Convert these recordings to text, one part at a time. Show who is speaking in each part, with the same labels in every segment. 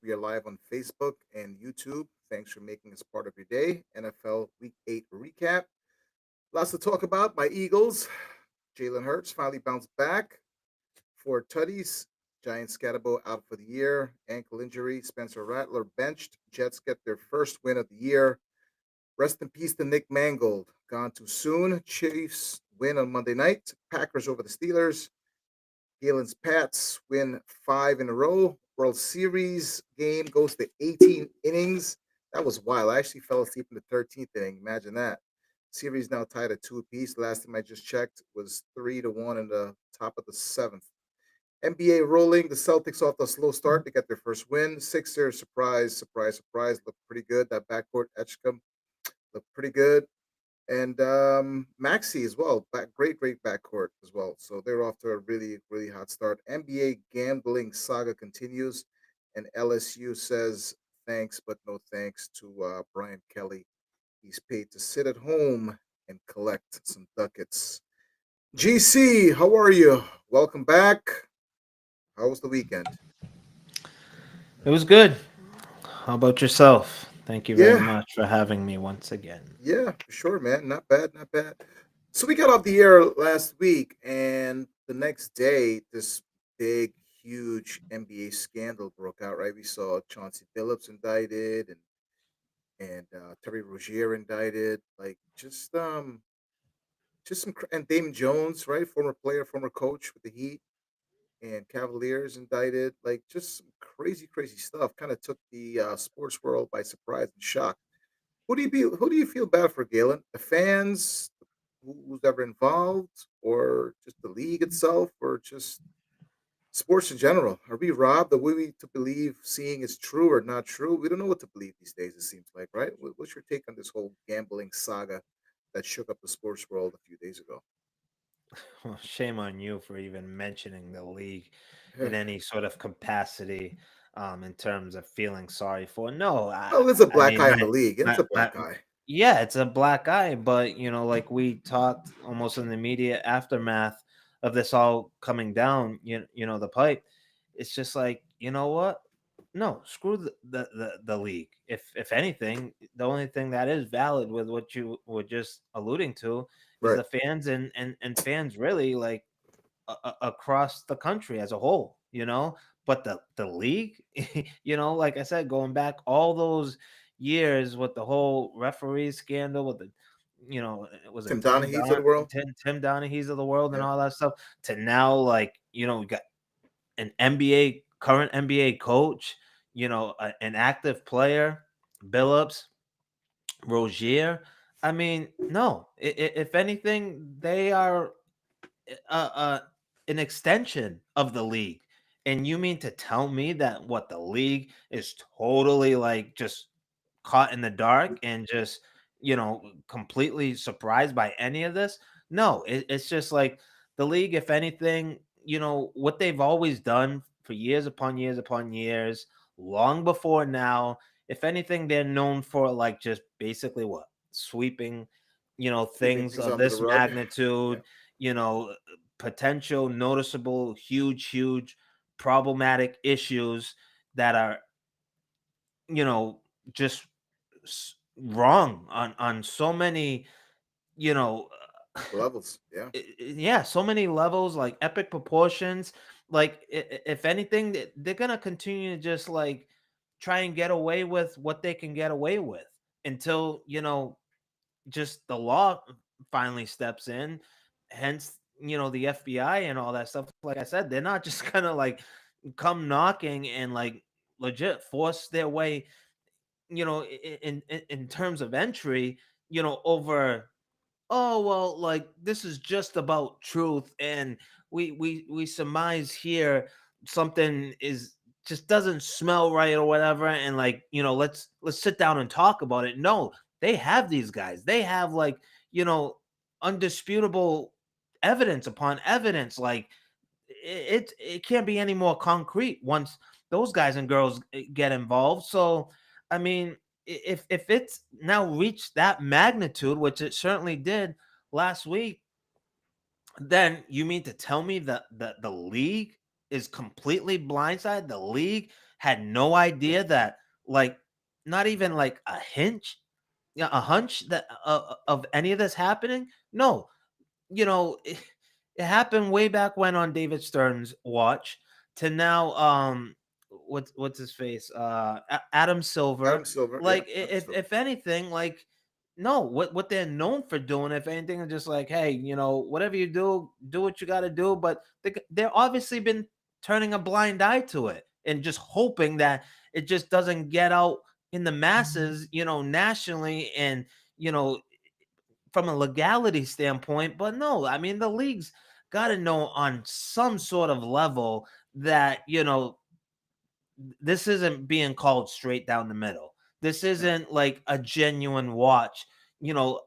Speaker 1: We are live on Facebook and YouTube. Thanks for making us part of your day. NFL Week 8 recap. Lots to talk about. My Eagles, Jalen Hurts finally bounced back. Four tutties. Giants Scatterbo out for the year. Ankle injury. Spencer Rattler benched. Jets get their first win of the year. Rest in peace to Nick Mangold. Gone too soon. Chiefs win on Monday night. Packers over the Steelers. Galen's Pats win five in a row. World Series game goes to 18 innings. That was wild. I actually fell asleep in the 13th inning. Imagine that. Series now tied at two apiece. Last time I just checked was 3-1 in the top of the seventh. NBA rolling. The Celtics off the slow start to get their first win. Sixers, surprise, surprise, surprise. Looked pretty good. That backcourt, Etchcom, looked pretty good and Maxi as well. Great backcourt as well. So they're off to a really hot start. NBA gambling saga continues, and LSU says thanks but no thanks to Brian Kelly. He's paid to sit at home and collect some ducats. GC, how are you? Welcome back. How was the weekend?
Speaker 2: It was good. How about yourself? Thank you very
Speaker 1: Yeah,
Speaker 2: much for having me once again.
Speaker 1: yeah, for sure, man. Not bad, not bad. So we got off the air last week, and the next day, this big, huge NBA scandal broke out. Right, we saw Chauncey Billups indicted, and Terry Rozier indicted. Like just and Damon Jones, right, former player, former coach with the Heat and Cavaliers indicted. Like just some crazy stuff. Kind of took the sports world by surprise and shock. Who do you feel bad for, Galen? The fans, who's ever involved, or just the league itself, or just sports in general? Are we robbed? Are we to believe seeing is true or not true? We don't know what to believe these days. It seems like, right? What's your take on this whole gambling saga that shook up the sports world a few days ago?
Speaker 2: Well, shame on you for even mentioning the league in any sort of capacity in terms of feeling sorry for. No,
Speaker 1: Well, there's a
Speaker 2: I
Speaker 1: black
Speaker 2: mean,
Speaker 1: eye on the league, and it's a
Speaker 2: my
Speaker 1: black eye.
Speaker 2: yeah, it's a black eye, but like we talked almost in the immediate aftermath of this all coming down, the pipe. It's just like, you know what? No, screw the league. If anything, the only thing that is valid with what you were just alluding to is
Speaker 1: Right.
Speaker 2: the fans and fans really like across the country as a whole, But the league, like I said, going back all those years with the whole referee scandal with the was it
Speaker 1: Tim Donaghy's of the world.
Speaker 2: Tim Donaghy's of the world and
Speaker 1: Yeah.
Speaker 2: all that stuff to now, like, we got an current NBA coach, an active player, Billups, Rozier. I mean, no. If anything, they are uh, uh, an extension of the league. And you mean to tell me that what the league is totally like just caught in the dark and just completely surprised by any of this? No, it's just like the league, if anything, what they've always done for years upon years upon years, long before now. If anything, they're known for like just basically what sweeping,
Speaker 1: Sweeping
Speaker 2: things
Speaker 1: things
Speaker 2: of
Speaker 1: under the
Speaker 2: this
Speaker 1: rug.
Speaker 2: magnitude,
Speaker 1: Yeah.
Speaker 2: you know, potential, noticeable, huge, problematic issues that are, you know, just wrong on so many, you know,
Speaker 1: Levels. Yeah.
Speaker 2: yeah, so many levels, like epic proportions. Like, if anything, they're gonna continue to just like try and get away with what they can get away with until just the law finally steps in. Hence, the FBI and all that stuff. Like I said, they're not just gonna like come knocking and like legit force their way, in terms of entry, over, oh well, like this is just about truth, and we surmise here something is just doesn't smell right or whatever, and like, let's sit down and talk about it. No, they have these guys, they have like, you know undisputable evidence upon evidence. Like, it can't be any more concrete once those guys and girls get involved. So, I mean, if it's now reached that magnitude, which it certainly did last week, then you mean to tell me that the league is completely blindsided? The league had no idea that, like, not even like a hinge, yeah, a hunch that of any of this happening? No, it happened way back when on David Stern's watch to now. What's his face? Adam Silver.
Speaker 1: Adam Silver, yeah,
Speaker 2: Like,
Speaker 1: Adam Silver.
Speaker 2: if anything, like, no, what they're known for doing, if anything, is just like, hey, whatever you do, do what you got to do. But they're obviously been turning a blind eye to it and just hoping that it just doesn't get out in the masses, nationally, and you know from a legality standpoint. But no, I mean, the league's got to know on some sort of level that this isn't being called straight down the middle. This
Speaker 1: Yeah,
Speaker 2: isn't like a genuine watch.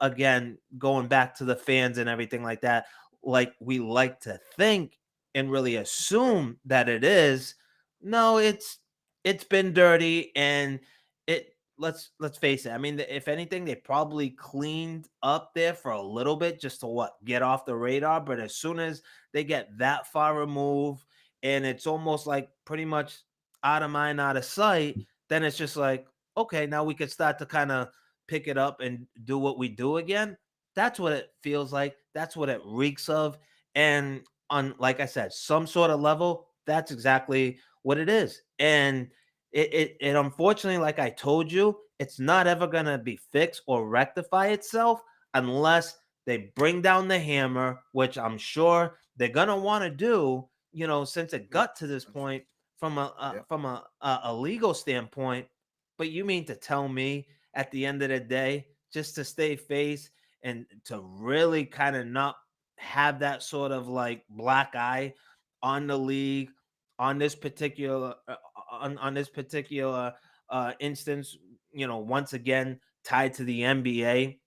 Speaker 2: Again, going back to the fans and everything like that, like we like to think and really assume that it is. No, it's been dirty, and it let's face it. I mean, if anything, they probably cleaned up there for a little bit just to get off the radar. But as soon as they get that far removed, and it's almost like pretty much out of mind, out of sight, then it's just like, okay, now we could start to kind of pick it up and do what we do again. That's what it feels like. That's what it reeks of. And on, like I said, some sort of level, that's exactly what it is. And it unfortunately, like I told you, it's not ever gonna be fixed or rectify itself unless they bring down the hammer, which I'm sure they're gonna want to do. Since it
Speaker 1: yeah,
Speaker 2: got to this
Speaker 1: I'm sure.
Speaker 2: point from a
Speaker 1: Yeah,
Speaker 2: a legal standpoint. But you mean to tell me at the end of the day, just to stay face and to really kind of not have that sort of like black eye on the league on this particular on this particular instance, once again tied to the NBA.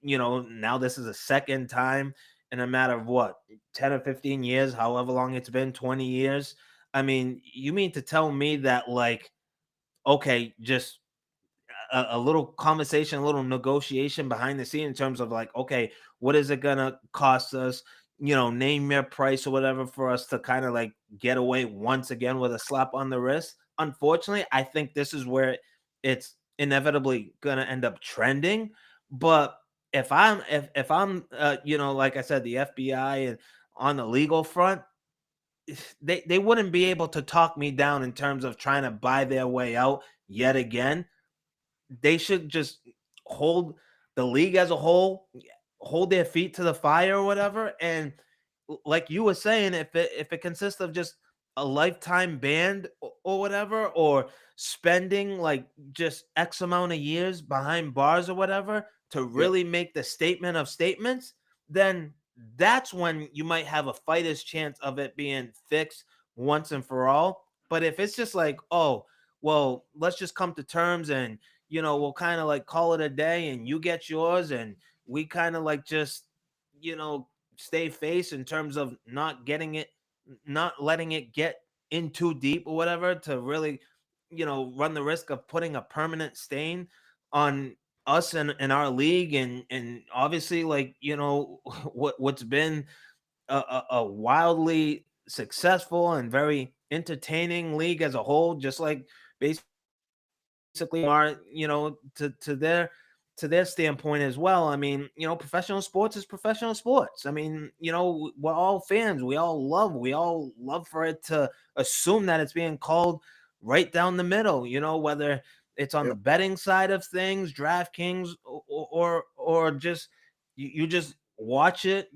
Speaker 2: Now this is a second time in a matter of what, 10 or 15 years, however long it's been, 20 years. I mean, you mean to tell me that, like, okay, just a little conversation, a little negotiation behind the scene in terms of like, okay, what is it gonna cost us? Name your price or whatever for us to kind of like get away once again with a slap on the wrist. Unfortunately, I think this is where it's inevitably gonna end up trending. But if I'm like I said, the FBI and on the legal front, they wouldn't be able to talk me down in terms of trying to buy their way out yet again. They should just hold the league as a whole, hold their feet to the fire or whatever. And like you were saying, if it consists of just a lifetime ban or whatever, or spending like just X amount of years behind bars or whatever to
Speaker 1: yeah,
Speaker 2: really make the statement of statements, then that's when you might have a fighter's chance of it being fixed once and for all. But if it's just like, oh, well, let's just come to terms, and we'll kind of like call it a day, and you get yours, and we kind of like just, you know, stay face in terms of not getting it, not letting it get in too deep or whatever to really, run the risk of putting a permanent stain on us and our league. And obviously, like, what's been a wildly successful and very entertaining league as a whole, just like basically are, to their standpoint as well. I mean, professional sports is professional sports. I mean, we're all fans. We all love for it to assume that it's being called right down the middle, whether it's on
Speaker 1: yeah,
Speaker 2: the betting side of things, DraftKings, or just you just watch it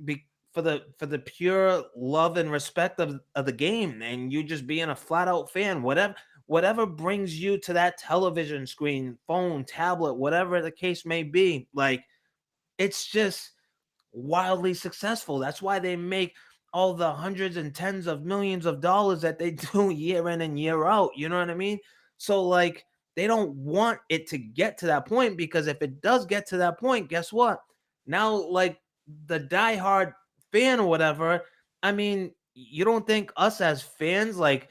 Speaker 2: for the pure love and respect of the game, and you just being a flat out fan. Whatever brings you to that television screen, phone, tablet, whatever the case may be, like, it's just wildly successful. That's why they make all the hundreds and tens of millions of dollars that they do year in and year out. You know what I mean? So, like, they don't want it to get to that point, because if it does get to that point, guess what? Now, like, the diehard fan or whatever, I mean, you don't think us as fans, like,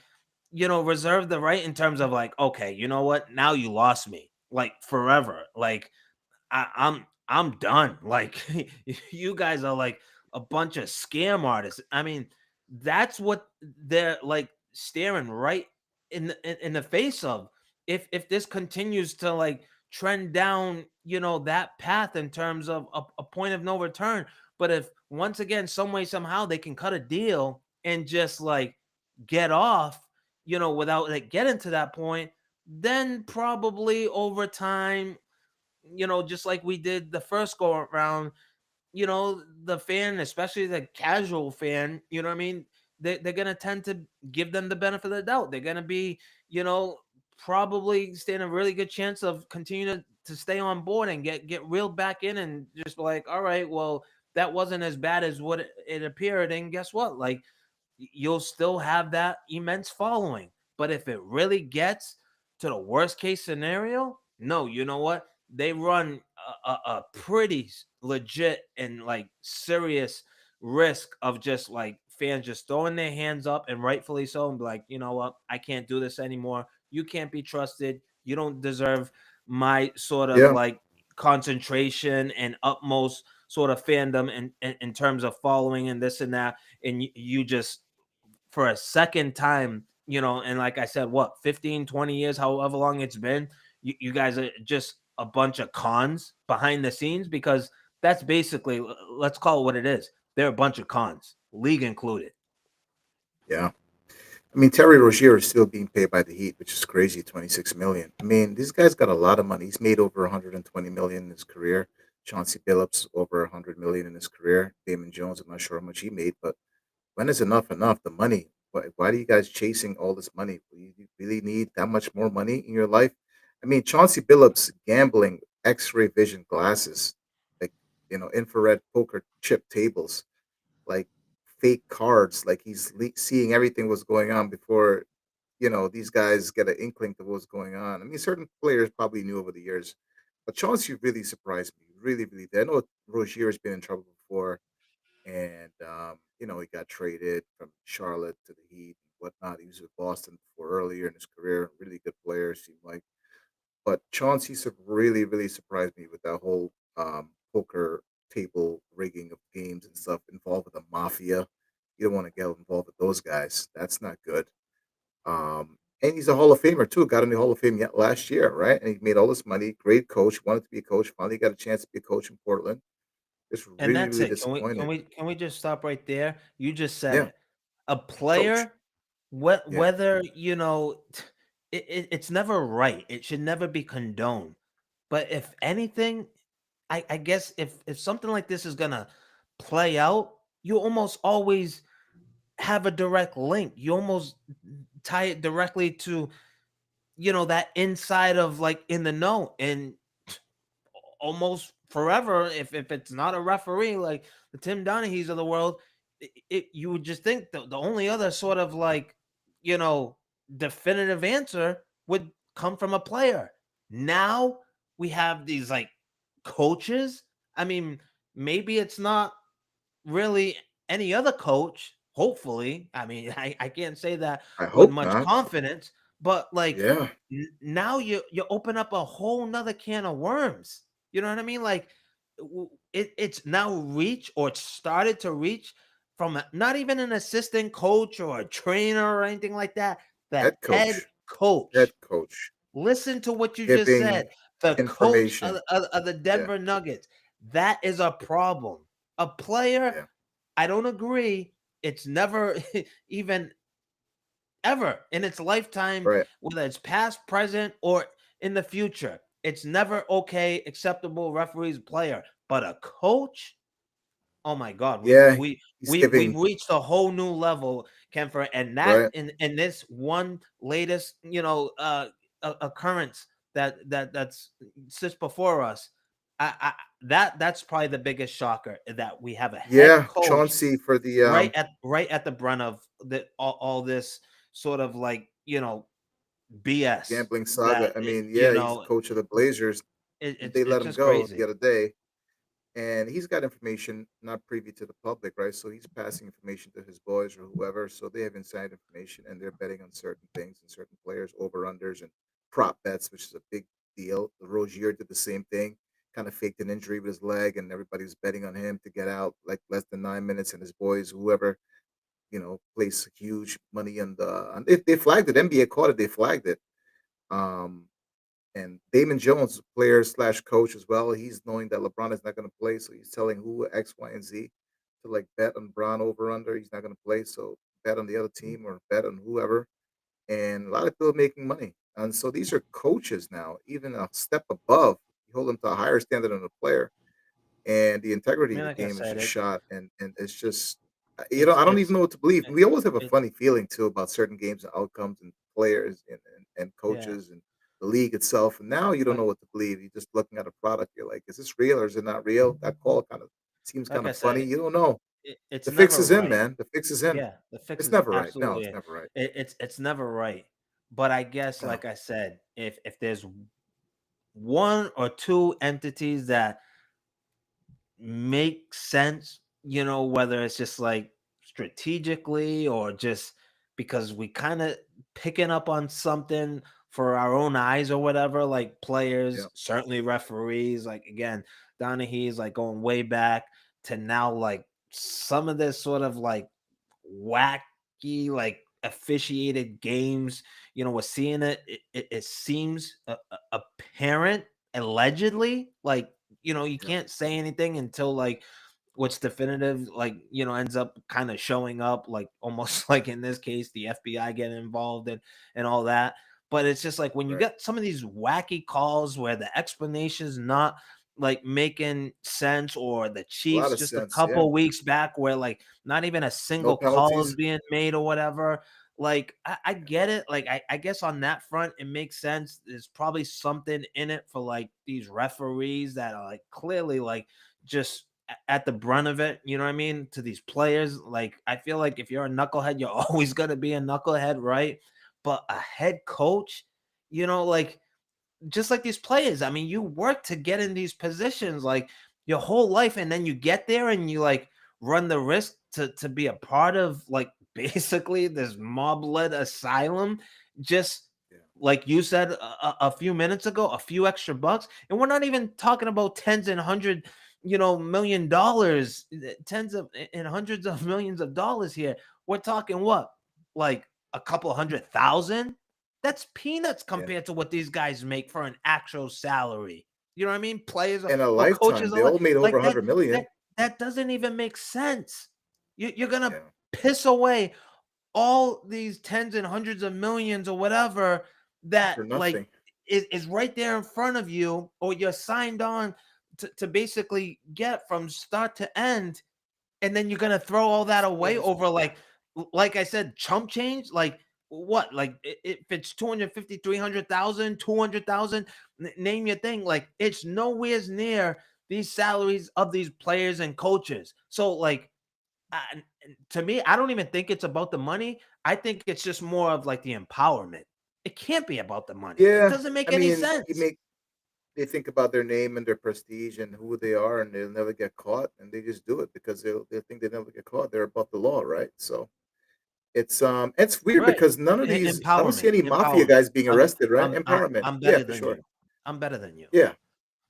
Speaker 2: reserve the right in terms of like, okay, you know what? Now you lost me, like, forever. Like, I'm done. Like, you guys are like a bunch of scam artists. I mean, that's what they're like, staring right in the face of, if this continues to like trend down, that path in terms of a point of no return. But if once again, some way, somehow they can cut a deal and just like get off, without like getting to that point, then probably over time, just like we did the first go around, the fan, especially the casual fan, you know what I mean? They're going to tend to give them the benefit of the doubt. They're going to be, you know, probably stand a really good chance of continuing to stay on board and get reeled back in and just be like, all right, well, that wasn't as bad as what it appeared. And guess what? Like, you'll still have that immense following. But if it really gets to the worst case scenario, no, you know what? They run a pretty legit and like serious risk of just like fans just throwing their hands up, and rightfully so, and be like, you know what? I can't do this anymore. You can't be trusted. You don't deserve my sort of
Speaker 1: Yeah.
Speaker 2: like concentration and utmost sort of fandom in terms of following and this and that. And you just for a second time, and like I said, what, 15, 20 years, however long it's been, you guys are just a bunch of cons behind the scenes, because that's basically, let's call it what it is. They're a bunch of cons, league included.
Speaker 1: Yeah. I mean, Terry Rozier is still being paid by the Heat, which is crazy, 26 million. I mean, this guy's got a lot of money. He's made over 120 million in his career. Chauncey Billups over 100 million in his career. Damon Jones, I'm not sure how much he made, but when is enough enough? The money. Why are you guys chasing all this money? Do you really need that much more money in your life? I mean, Chauncey Billups gambling X-ray vision glasses, like infrared poker chip tables, like fake cards, like he's seeing everything was going on before these guys get an inkling to what's going on. I mean, certain players probably knew over the years, but Chauncey really surprised me. Really, really did. I know Rozier has been in trouble before, and he got traded from Charlotte to the Heat and whatnot. He was with Boston before earlier in his career. Really good player, seemed like. But Chauncey really, really surprised me with that whole poker table rigging of games and stuff involved with the mafia. You don't want to get involved with those guys. That's not good. And he's a Hall of Famer too. Got in the Hall of Fame yet last year, right? And he made all this money. Great coach. Wanted to be a coach. Finally got a chance to be a coach in Portland. Just
Speaker 2: And
Speaker 1: really,
Speaker 2: that's
Speaker 1: really
Speaker 2: it. Can we can
Speaker 1: disappointed.
Speaker 2: we can we just stop right there? You just said
Speaker 1: Yeah,
Speaker 2: it. A
Speaker 1: coach.
Speaker 2: player,
Speaker 1: Yeah,
Speaker 2: whether it's never right. It should never be condoned. But if anything, I guess if something like this is gonna play out, you almost always have a direct link. You almost tie it directly to that inside of like in the know, and almost forever. If it's not a referee like the Tim Donahue's of the world, you would just think the only other sort of like you know definitive answer would come from a player. Now we have these like coaches. I mean, maybe it's not really any other coach. Hopefully, I mean, I can't say that
Speaker 1: I
Speaker 2: with
Speaker 1: hope
Speaker 2: much
Speaker 1: not.
Speaker 2: confidence, but like
Speaker 1: Yeah,
Speaker 2: now you open up a whole nother can of worms. You know what I mean? Like it's now reach, or it started to reach from not even an assistant coach or a trainer or anything like that. The
Speaker 1: head
Speaker 2: head
Speaker 1: coach. Head
Speaker 2: coach.
Speaker 1: coach
Speaker 2: Listen to what you just
Speaker 1: giving
Speaker 2: said. The coach
Speaker 1: information.
Speaker 2: of the
Speaker 1: Yeah,
Speaker 2: Denver Nuggets. That is a problem. A player,
Speaker 1: yeah,
Speaker 2: I don't agree. It's never even ever in its lifetime,
Speaker 1: right.
Speaker 2: whether it's past, present, or in the future. It's never okay, acceptable referees player. But a coach, oh my God,
Speaker 1: Yeah, he's
Speaker 2: we've
Speaker 1: giving
Speaker 2: reached a whole new level, Kemper, and that
Speaker 1: right.
Speaker 2: in this one latest, occurrence that's sits before us. That's probably the biggest shocker, that we have a head
Speaker 1: Yeah,
Speaker 2: coach
Speaker 1: Chauncey for the
Speaker 2: right at the brunt of all this sort of like BS
Speaker 1: gambling
Speaker 2: that
Speaker 1: saga. I mean, yeah, he's the
Speaker 2: it,
Speaker 1: coach of the Blazers.
Speaker 2: it's
Speaker 1: They
Speaker 2: it's
Speaker 1: let him
Speaker 2: just
Speaker 1: go the
Speaker 2: crazy.
Speaker 1: other day, and he's got information not privy to the public, right? So he's passing information to his boys or whoever. So they have inside information, and they're betting on certain things and certain players, over unders and prop bets, which is a big deal. Rozier did the same thing, kind of faked an injury with his leg, and everybody was betting on him to get out like less than 9 minutes, and his boys, whoever. place huge money on they flagged it. NBA caught it. They flagged it. Um, and Damon Jones, player slash coach as well, he's knowing that LeBron is not going to play, so he's telling who X, Y, and Z to like bet on Bron over under. He's not going to play, so bet on the other team or bet on whoever. And a lot of people are making money. And so these are coaches now, even a step above. You hold them to a higher standard than a player, and the
Speaker 2: I
Speaker 1: integrity of
Speaker 2: mean,
Speaker 1: the
Speaker 2: like I
Speaker 1: game is
Speaker 2: said,
Speaker 1: just shot. And it's just,
Speaker 2: it's
Speaker 1: I don't even
Speaker 2: it's
Speaker 1: know what to believe.
Speaker 2: it,
Speaker 1: We always have a
Speaker 2: it's
Speaker 1: funny feeling too about certain games and outcomes and players and
Speaker 2: yeah.
Speaker 1: coaches and the league itself. And now you don't
Speaker 2: Like
Speaker 1: know what to believe. You're just looking at a product. You're like, is this real or is it not real? That call kind of seems
Speaker 2: like
Speaker 1: kind
Speaker 2: I
Speaker 1: of
Speaker 2: said,
Speaker 1: funny. You don't know.
Speaker 2: it's
Speaker 1: The fix
Speaker 2: never
Speaker 1: is in,
Speaker 2: right.
Speaker 1: man. The fix is in.
Speaker 2: Yeah, the fix
Speaker 1: It's
Speaker 2: is
Speaker 1: never right. No,
Speaker 2: absolutely
Speaker 1: it's
Speaker 2: it.
Speaker 1: never right.
Speaker 2: It's never right. But I guess,
Speaker 1: No.
Speaker 2: like I said, if there's one or two entities that make sense, whether it's just like strategically or just because we kind of picking up on something for our own eyes or whatever, like
Speaker 1: Yeah.
Speaker 2: players, certainly referees, like again, Donaghy's like going way back to now, like some of this sort of like wacky, like officiated games, we're seeing it seems apparent allegedly, like you
Speaker 1: Yeah.
Speaker 2: can't say anything until like what's definitive, like ends up kind of showing up, like almost like in this case the FBI getting involved and all that. But it's just like when you
Speaker 1: Right.
Speaker 2: get some of these wacky calls where the explanation's not like making sense, or the
Speaker 1: A lot
Speaker 2: Chiefs
Speaker 1: of
Speaker 2: just a
Speaker 1: sense. Yeah.
Speaker 2: couple weeks back where like not even a
Speaker 1: No
Speaker 2: single call is
Speaker 1: penalties.
Speaker 2: being made or whatever. Like I get it. Like I guess on that front it makes sense. There's probably something in it for like these referees that are like clearly like just at the brunt of it, you know what I mean? To these players. Like I feel like if you're a knucklehead, you're always gonna be a knucklehead, right? But a head coach, like just like these players, I mean, you work to get in these positions like your whole life, and then you get there and you like run the risk to be a part of like basically this mob-led asylum, just
Speaker 1: Yeah.
Speaker 2: like you said a few minutes ago, a few extra bucks. And we're not even talking about tens and hundred, million dollars, tens of and hundreds of millions of dollars here. We're talking what, like a couple hundred thousand. That's peanuts
Speaker 1: Yeah.
Speaker 2: compared to what these guys make for an actual salary. You know what I mean? Players
Speaker 1: In a
Speaker 2: or
Speaker 1: lifetime,
Speaker 2: coaches
Speaker 1: they
Speaker 2: are
Speaker 1: all made over
Speaker 2: like that.
Speaker 1: 100 million.
Speaker 2: That doesn't even make sense. You're gonna
Speaker 1: Yeah.
Speaker 2: piss away all these tens and hundreds of millions or whatever that
Speaker 1: For
Speaker 2: like
Speaker 1: nothing.
Speaker 2: is right there in front of you, or you're signed on to basically get from start to end, and then you're gonna throw all that
Speaker 1: It's
Speaker 2: away
Speaker 1: crazy.
Speaker 2: over like I said, chump change. Like what? Like if it's 250, 300,000, 200,000, name your thing. Like it's nowhere near these salaries of these players and coaches. So like to me, I don't even think it's about the money. I think it's just more of like the empowerment. It can't be about the money. It
Speaker 1: Yeah,
Speaker 2: doesn't make
Speaker 1: I
Speaker 2: any
Speaker 1: mean, you
Speaker 2: sense.
Speaker 1: make they think about their name and their prestige and who they are, and they'll never get caught, and they just do it because they think they never get caught. They're above the law, right? So it's weird
Speaker 2: Right.
Speaker 1: because none of these I don't see
Speaker 2: Empowerment.
Speaker 1: any mafia
Speaker 2: Empowerment.
Speaker 1: guys being arrested, right? Empowerment,
Speaker 2: I'm
Speaker 1: yeah,
Speaker 2: better
Speaker 1: for
Speaker 2: than
Speaker 1: sure,
Speaker 2: you. I'm better than you.
Speaker 1: yeah.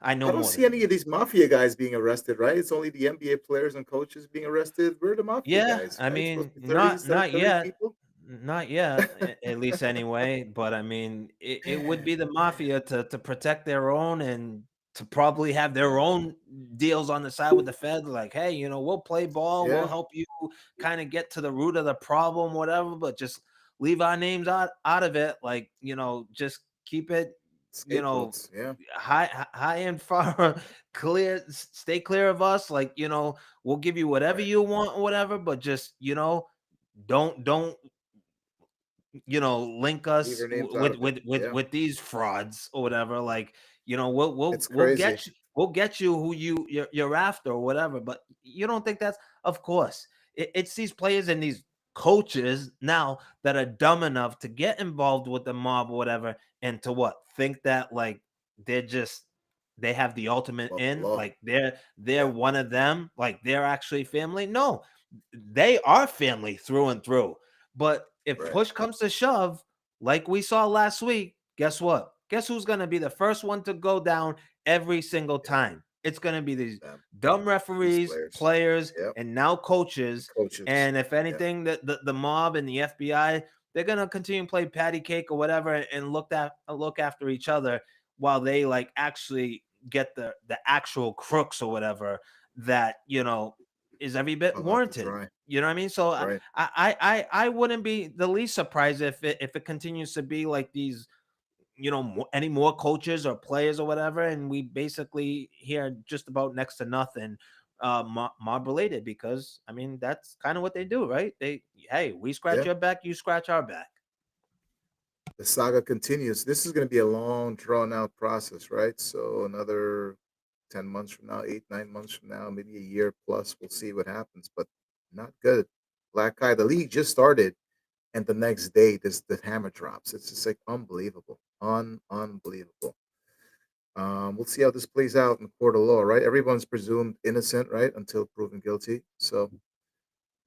Speaker 2: I know
Speaker 1: I don't
Speaker 2: more
Speaker 1: see
Speaker 2: than
Speaker 1: any
Speaker 2: you.
Speaker 1: of these mafia guys being arrested, right? It's only the NBA players and coaches being arrested. We're the mafia
Speaker 2: Yeah,
Speaker 1: guys,
Speaker 2: I
Speaker 1: right? It's
Speaker 2: mean,
Speaker 1: supposed to be 30
Speaker 2: not
Speaker 1: instead of
Speaker 2: not
Speaker 1: 30
Speaker 2: yet.
Speaker 1: people.
Speaker 2: Not yet, at least anyway. But I mean, it would be the mafia to protect their own and to probably have their
Speaker 1: Yeah,
Speaker 2: own deals on the side with the Fed. Like, hey, we'll play ball, we'll
Speaker 1: yeah,
Speaker 2: help you kind of get to the root of the problem, whatever, but just leave our names out of it. Like, just keep it, you know,
Speaker 1: scapegoats. Yeah,
Speaker 2: high and far clear, stay clear of us. Like, we'll give you whatever
Speaker 1: right.
Speaker 2: you want, whatever, but just, don't link
Speaker 1: Leave
Speaker 2: us
Speaker 1: our names out
Speaker 2: with
Speaker 1: of it. Yeah,
Speaker 2: these frauds or whatever. Like, we'll we'll
Speaker 1: it's
Speaker 2: we'll
Speaker 1: crazy.
Speaker 2: get you we'll get you who you're after or whatever. But you don't think that's, of course, it's these players and these coaches now that are dumb enough to get involved with the mob or whatever, and to what, think that like they're just they have the ultimate
Speaker 1: Above the
Speaker 2: in,
Speaker 1: law.
Speaker 2: like they're
Speaker 1: Yeah,
Speaker 2: one of them, like they're actually family. No, they are family through and through. But if
Speaker 1: right.
Speaker 2: push comes to shove, like we saw last week, guess what? Guess who's going to be the first one to go down every single
Speaker 1: Yeah.
Speaker 2: time? it's going to be these
Speaker 1: Them,
Speaker 2: dumb
Speaker 1: these
Speaker 2: referees,
Speaker 1: players.
Speaker 2: players,
Speaker 1: Yep.
Speaker 2: and now
Speaker 1: And
Speaker 2: coaches.
Speaker 1: coaches.
Speaker 2: And if
Speaker 1: Yep.
Speaker 2: anything, the mob and the FBI, they're going to continue to play patty cake or whatever and look after each other while they like actually get the actual crooks or whatever that is every bit
Speaker 1: Hung out to
Speaker 2: warranted.
Speaker 1: dry.
Speaker 2: You know what I mean? So
Speaker 1: Right.
Speaker 2: I wouldn't be the least surprised if it continues to be like these, any more coaches or players or whatever, and we basically hear just about next to nothing mob related, because I mean that's kind of what they do, right? Hey, we scratch
Speaker 1: Yeah.
Speaker 2: your back, you scratch our back.
Speaker 1: The saga continues. This is going to be a long, drawn out process, right? So another 10 months from now, 8, 9 months from now, maybe a year plus, we'll see what happens. But not good. Black Eye, the league just started, and the next day, the hammer drops. It's just like unbelievable, unbelievable. We'll see how this plays out in court of law, right? Everyone's presumed innocent, right, until proven guilty. So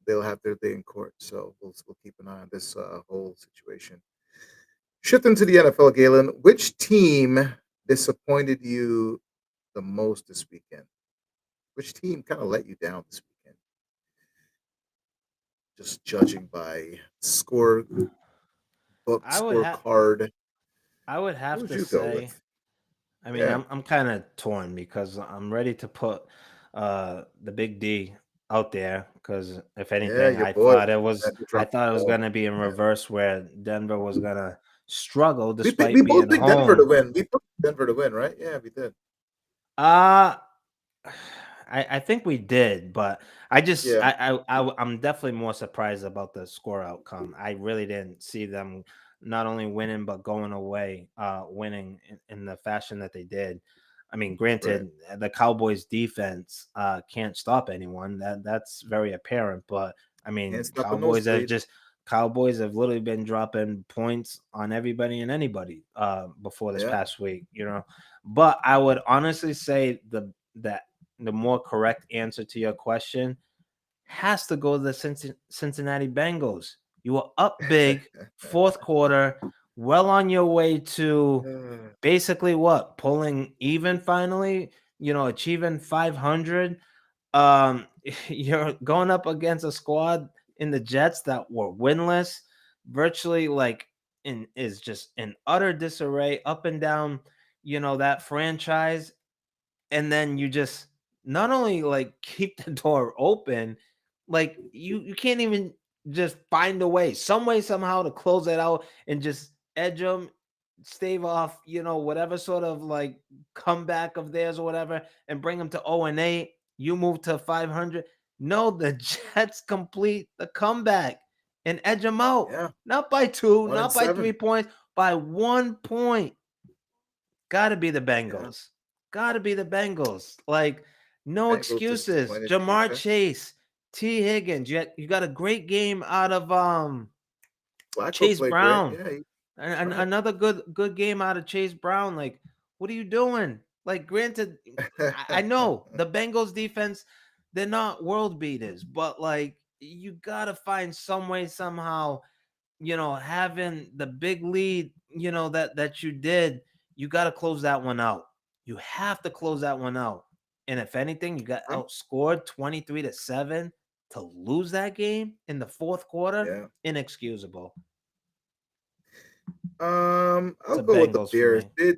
Speaker 1: they'll have their day in court. So we'll keep an eye on this whole situation. Shifting to the NFL, Galen, which team disappointed you the most this weekend? Which team kind of let you down this weekend? Just judging by score book,
Speaker 2: I would have
Speaker 1: scorecard.
Speaker 2: I would
Speaker 1: Who
Speaker 2: have
Speaker 1: would
Speaker 2: to
Speaker 1: you go
Speaker 2: say,
Speaker 1: with?
Speaker 2: I mean,
Speaker 1: Yeah,
Speaker 2: I'm kind of torn because I'm ready to put the big D out there, because if
Speaker 1: yeah,
Speaker 2: anything,
Speaker 1: your boy. You
Speaker 2: I
Speaker 1: dropped the
Speaker 2: thought it was
Speaker 1: ball.
Speaker 2: gonna be in
Speaker 1: Yeah.
Speaker 2: reverse, where Denver was gonna struggle
Speaker 1: We
Speaker 2: despite
Speaker 1: both
Speaker 2: being
Speaker 1: picked Denver to
Speaker 2: home.
Speaker 1: win. We picked Denver to win, right? Yeah, we did.
Speaker 2: Uh I think we did, but I just
Speaker 1: Yeah,
Speaker 2: I'm definitely more surprised about the score outcome. I really didn't see them not only winning but going away, winning in the fashion that they did. I mean,
Speaker 1: right.
Speaker 2: granted, the Cowboys defense can't stop anyone. That's very apparent. But I
Speaker 1: Can't
Speaker 2: mean,
Speaker 1: stop a nosebleed.
Speaker 2: Cowboys have literally been dropping points on everybody and anybody before this
Speaker 1: Yeah.
Speaker 2: past week. But I would honestly say that the more correct answer to your question has to go to the Cincinnati Bengals. You were up big, fourth quarter, well on your way to basically what, pulling even finally, achieving 500. You're going up against a squad in the Jets that were winless, virtually like is just in utter disarray up and down, that franchise. And then you just not only like keep the door open, like you can't even just find a way, some way, somehow to close it out and just edge them, stave off, whatever sort of like comeback of theirs or whatever, and bring them to 0-8. You move to 500. No, the Jets complete the comeback and edge them out,
Speaker 1: Yeah,
Speaker 2: not by two,
Speaker 1: one and
Speaker 2: not by
Speaker 1: seven.
Speaker 2: 3 points, by 1 point. Gotta be the
Speaker 1: Yeah,
Speaker 2: Bengals. Gotta be the Bengals. Like, no
Speaker 1: Bengals
Speaker 2: excuses.
Speaker 1: disappointed you.
Speaker 2: Jamar
Speaker 1: Okay.
Speaker 2: Chase, T. Higgins. You got a great game out of
Speaker 1: Flacco
Speaker 2: Chase
Speaker 1: played great.
Speaker 2: Brown.
Speaker 1: Yeah,
Speaker 2: And
Speaker 1: right.
Speaker 2: another good game out of Chase Brown. Like, what are you doing? Like, granted, I know the Bengals defense, they're not world beaters, but like you gotta find some way, somehow, having the big lead, that you did, you got to close that one out. You have to close that one out. And if anything, you got
Speaker 1: I'm-
Speaker 2: outscored 23-7 to lose that game in the fourth quarter.
Speaker 1: yeah.
Speaker 2: Inexcusable. It's
Speaker 1: I'll
Speaker 2: a
Speaker 1: go with the
Speaker 2: Bengals for
Speaker 1: Bears.
Speaker 2: me.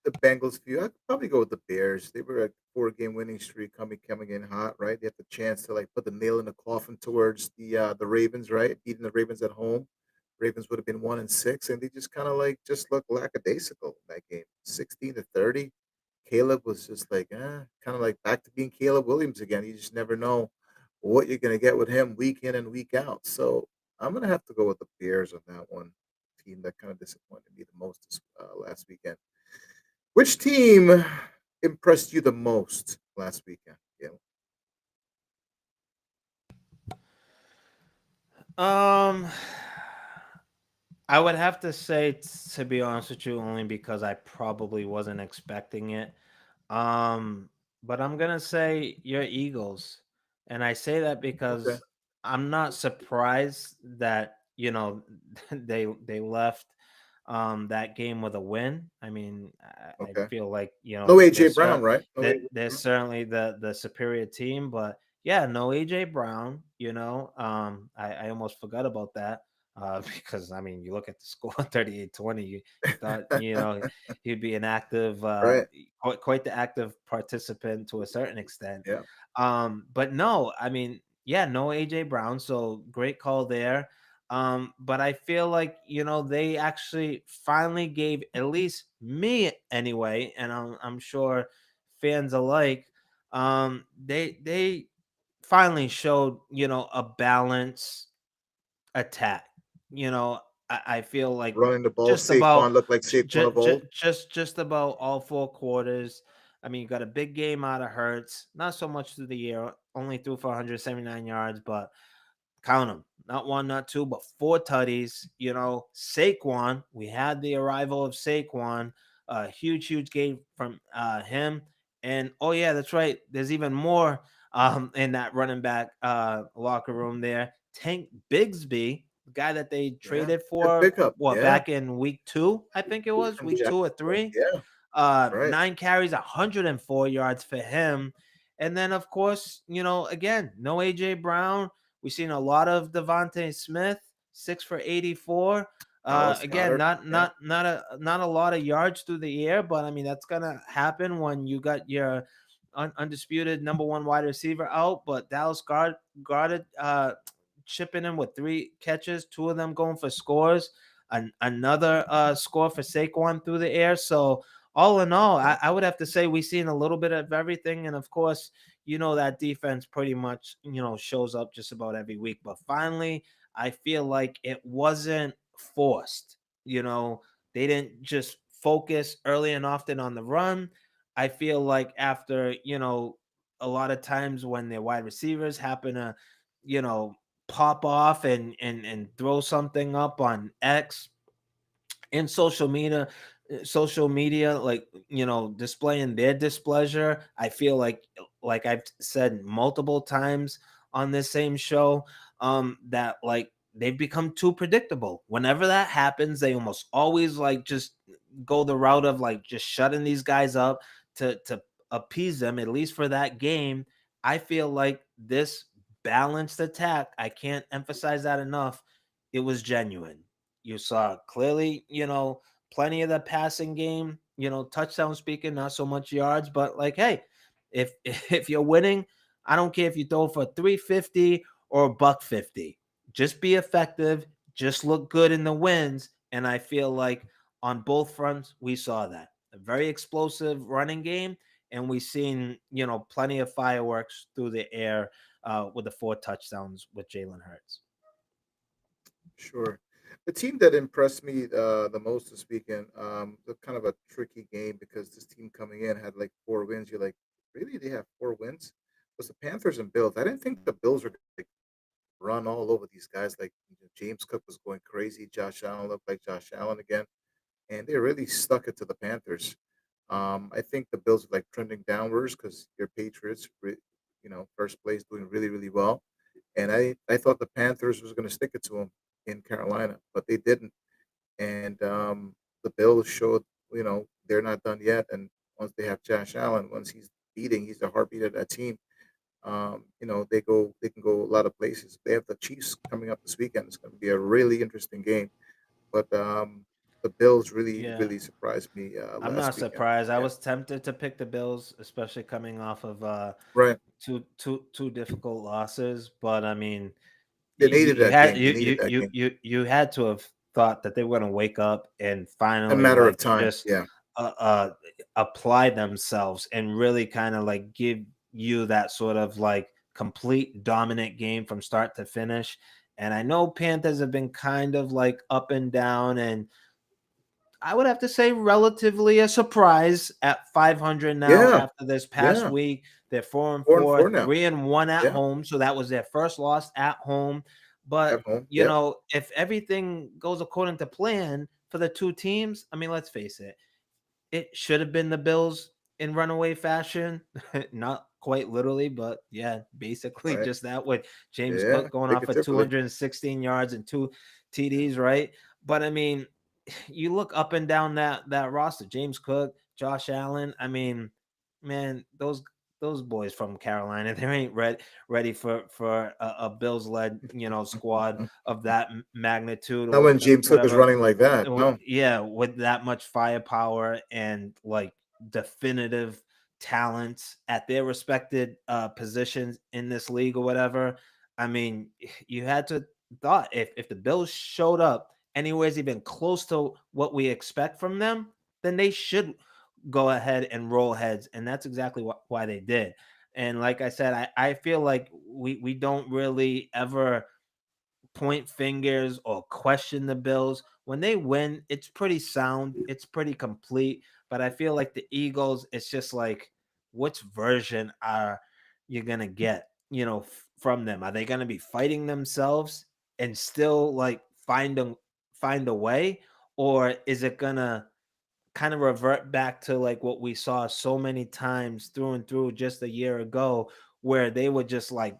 Speaker 1: The Bengals few. I'd probably go with the Bears. They were a 4 game winning streak coming in hot, right? They had the chance to like put the nail in the coffin towards the Ravens, right? Beating the Ravens at home. Ravens would have been 1-6, and they just kind of like just looked lackadaisical in that game. 16-30. Caleb was just like, kind of like back to being Caleb Williams again. You just never know what you're gonna get with him week in and week out. So I'm gonna have to go with the Bears on that one. Team that kind of disappointed me the most last weekend. Which team impressed you the most last weekend? Yeah.
Speaker 2: Um, I would have to say, to be honest with you, only because I probably wasn't expecting it. Um, but I'm gonna say your Eagles, and I say that
Speaker 1: Okay.
Speaker 2: because I'm not surprised that they left. that game with a win. I mean, I
Speaker 1: Okay.
Speaker 2: feel like
Speaker 1: No AJ
Speaker 2: there's
Speaker 1: Brown, right? No
Speaker 2: that
Speaker 1: AJ
Speaker 2: there's
Speaker 1: Brown.
Speaker 2: certainly the superior team, but yeah, no AJ Brown. I almost forgot about that. Because I mean, you look at the score 38-20, you thought he'd be an active,
Speaker 1: Right.
Speaker 2: quite the active participant to a certain extent.
Speaker 1: Yeah.
Speaker 2: But no, I mean, yeah, no AJ Brown, so great call there. But I feel like they actually finally gave at least me anyway, and I'm sure fans alike. They finally showed a balance attack. I feel like
Speaker 1: Running the ball.
Speaker 2: just about
Speaker 1: Saquon looked like Saquon of old.
Speaker 2: just about all four quarters. I mean, you got a big game out of Hurts, not so much through the year, only threw for 179 yards, but count them, not one, not two, but four tutties. Saquon, we had the arrival of Saquon, a huge game from him. And oh yeah, that's right. There's even more in that running back locker room there. Tank Bigsby, the guy that they
Speaker 1: Yeah.
Speaker 2: traded
Speaker 1: Good
Speaker 2: for
Speaker 1: pickup.
Speaker 2: what
Speaker 1: Yeah.
Speaker 2: back in week 2, I think it
Speaker 1: He's
Speaker 2: was
Speaker 1: from
Speaker 2: week
Speaker 1: the
Speaker 2: 2 or 3.
Speaker 1: Yeah. Right.
Speaker 2: 9 carries, 104 yards for him. And then of course, again, no AJ Brown. We've seen a lot of Devontae Smith, 6 for 84.
Speaker 1: Dallas
Speaker 2: Again,
Speaker 1: Goddard. Yeah.
Speaker 2: not a lot of yards through the air, but I mean that's gonna happen when you got your undisputed number one wide receiver out. But Dallas Goddard chipping in with 3 catches, 2 of them going for scores. Another score for Saquon through the air. So all in all,
Speaker 1: Yeah.
Speaker 2: I would have to say we've seen a little bit of everything, and of course, that defense pretty much shows up just about every week. But finally, I feel like it wasn't forced. They didn't just focus early and often on the run. I feel like after a lot of times when their wide receivers happen to you know pop off and throw something up on X in social media, like displaying their displeasure. I feel like I've said multiple times on this same show, that like they've become too predictable. Whenever that happens, they almost always like just go the route of like just shutting these guys up to appease them, at least for that game. I feel like this balanced attack, I can't emphasize that enough, it was genuine. You saw clearly, plenty of the passing game, touchdown speaking, not so much yards, but like, hey, if if you're winning, I don't care if you throw for 350 or a buck 50. Just be effective, just look good in the wins. And I feel like on both fronts, we saw that. A very explosive running game, and we've seen, plenty of fireworks through the air with the 4 touchdowns with Jalen Hurts.
Speaker 1: Sure. The team that impressed me the most this weekend, the kind of a tricky game because this team coming in had like 4 wins. You're like, really? They have 4 wins? Was the Panthers and Bills. I didn't think the Bills were like run all over these guys. Like James Cook was going crazy. Josh Allen looked like Josh Allen again, and they really stuck it to the Panthers. I think the Bills are like trending downwards because your Patriots, first place doing really really well, and I thought the Panthers was going to stick it to them in Carolina, but they didn't. And the Bills showed, they're not done yet. And once they have Josh Allen, once he's the heartbeat of that team. They can go a lot of places. They have the Chiefs coming up this weekend. It's going to be a really interesting game. But the Bills really,
Speaker 2: Yeah.
Speaker 1: really surprised me
Speaker 2: I'm
Speaker 1: last
Speaker 2: not
Speaker 1: weekend.
Speaker 2: surprised. I
Speaker 1: Yeah,
Speaker 2: was tempted to pick the Bills, especially coming off of
Speaker 1: right.
Speaker 2: two difficult losses. But I mean,
Speaker 1: They
Speaker 2: you
Speaker 1: needed
Speaker 2: you
Speaker 1: that
Speaker 2: had
Speaker 1: game. They
Speaker 2: you
Speaker 1: needed
Speaker 2: you
Speaker 1: that
Speaker 2: you
Speaker 1: game.
Speaker 2: you you had to have thought that they were going to wake up and
Speaker 1: A
Speaker 2: finally
Speaker 1: matter of
Speaker 2: like
Speaker 1: time.
Speaker 2: just
Speaker 1: Yeah,
Speaker 2: uh, uh apply themselves and really kind of like give you that sort of like complete dominant game from start to finish. And I know Panthers have been kind of like up and down, and I would have to say relatively a surprise at 500 now
Speaker 1: yeah,
Speaker 2: after this past
Speaker 1: yeah.
Speaker 2: week. They're 4 and
Speaker 1: 4-4
Speaker 2: 4,
Speaker 1: now.
Speaker 2: 3 and 1 at
Speaker 1: Yeah,
Speaker 2: home. So that was their first loss at home. But
Speaker 1: at home. Yep.
Speaker 2: if everything goes according to plan for the two teams, I mean, let's face it, it should have been the Bills in runaway fashion. Not quite literally, but yeah, basically
Speaker 1: Right.
Speaker 2: just that with James
Speaker 1: Yeah,
Speaker 2: Cook going off for
Speaker 1: figuratively.
Speaker 2: 216 yards and 2 TDs, right? But I mean, you look up and down that roster, James Cook, Josh Allen. I mean, man, those boys from Carolina, they ain't ready for a Bills led squad of that magnitude
Speaker 1: Not
Speaker 2: or
Speaker 1: when James Cook is
Speaker 2: whatever.
Speaker 1: running like that. No.
Speaker 2: Yeah, with that much firepower and like definitive talents at their respected positions in this league or whatever. I mean, you had to thought if the Bills showed up anywhere's even close to what we expect from them, then they should go ahead and roll heads, and that's exactly why they did. And like I said, I feel like we don't really ever point fingers or question the Bills. When they win, it's pretty sound, it's pretty complete. But I feel like the Eagles, it's just like, which version are you gonna get, from them? Are they gonna be fighting themselves and still like find a way, or is it gonna kind of revert back to like what we saw so many times through and through just a year ago, where they were just like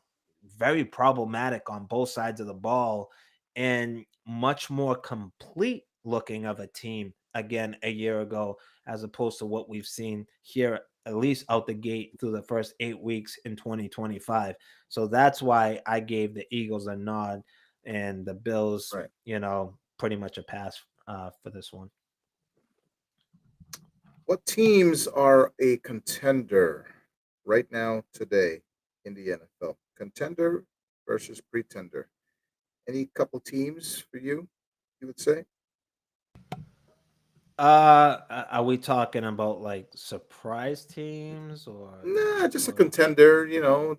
Speaker 2: very problematic on both sides of the ball and much more complete looking of a team again a year ago, as opposed to what we've seen here, at least out the gate through the first 8 weeks in 2025. So that's why I gave the Eagles a nod and the Bills,
Speaker 1: Right.
Speaker 2: pretty much a pass for this one.
Speaker 1: What teams are a contender right now today in the NFL? Contender versus pretender. Any couple teams for you? You would say?
Speaker 2: Are we talking about like surprise teams
Speaker 1: Nah, just a
Speaker 2: or
Speaker 1: contender.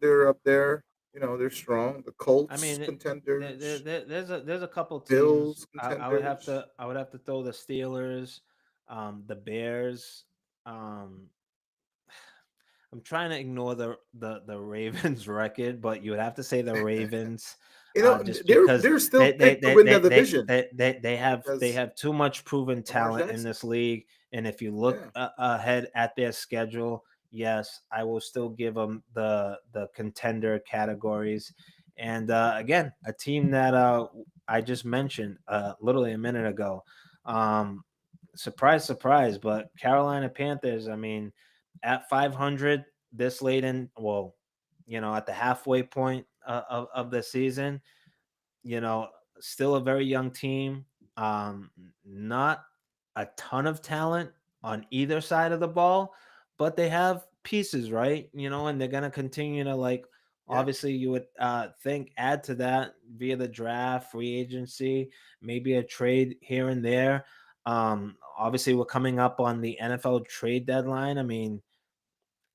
Speaker 1: They're up there. They're strong. The
Speaker 2: I
Speaker 1: Colts
Speaker 2: mean,
Speaker 1: contenders,
Speaker 2: there's a couple teams.
Speaker 1: Bills
Speaker 2: I would have
Speaker 1: contenders.
Speaker 2: to throw the Steelers, the Bears. Um, I'm trying to ignore the Ravens record, but you would have to say the Ravens, just
Speaker 1: They're
Speaker 2: because
Speaker 1: they're still picked to win that division
Speaker 2: they
Speaker 1: because
Speaker 2: have too much proven
Speaker 1: Lamar
Speaker 2: talent in
Speaker 1: Jackson.
Speaker 2: this league. And if you
Speaker 1: Yeah.
Speaker 2: look ahead at their schedule, yes, I will still give them the contender categories. And again, a team that I just mentioned literally a minute ago. Um, Surprise, surprise, but Carolina Panthers. I mean, at 500 this late in, well, at the halfway point of the season, you know, still a very young team. Not a ton of talent on either side of the ball, but they have pieces, right? And they're gonna continue to like.
Speaker 1: Yeah.
Speaker 2: Obviously, you would think add to that via the draft, free agency, maybe a trade here and there. Obviously, we're coming up on the NFL trade deadline. I mean,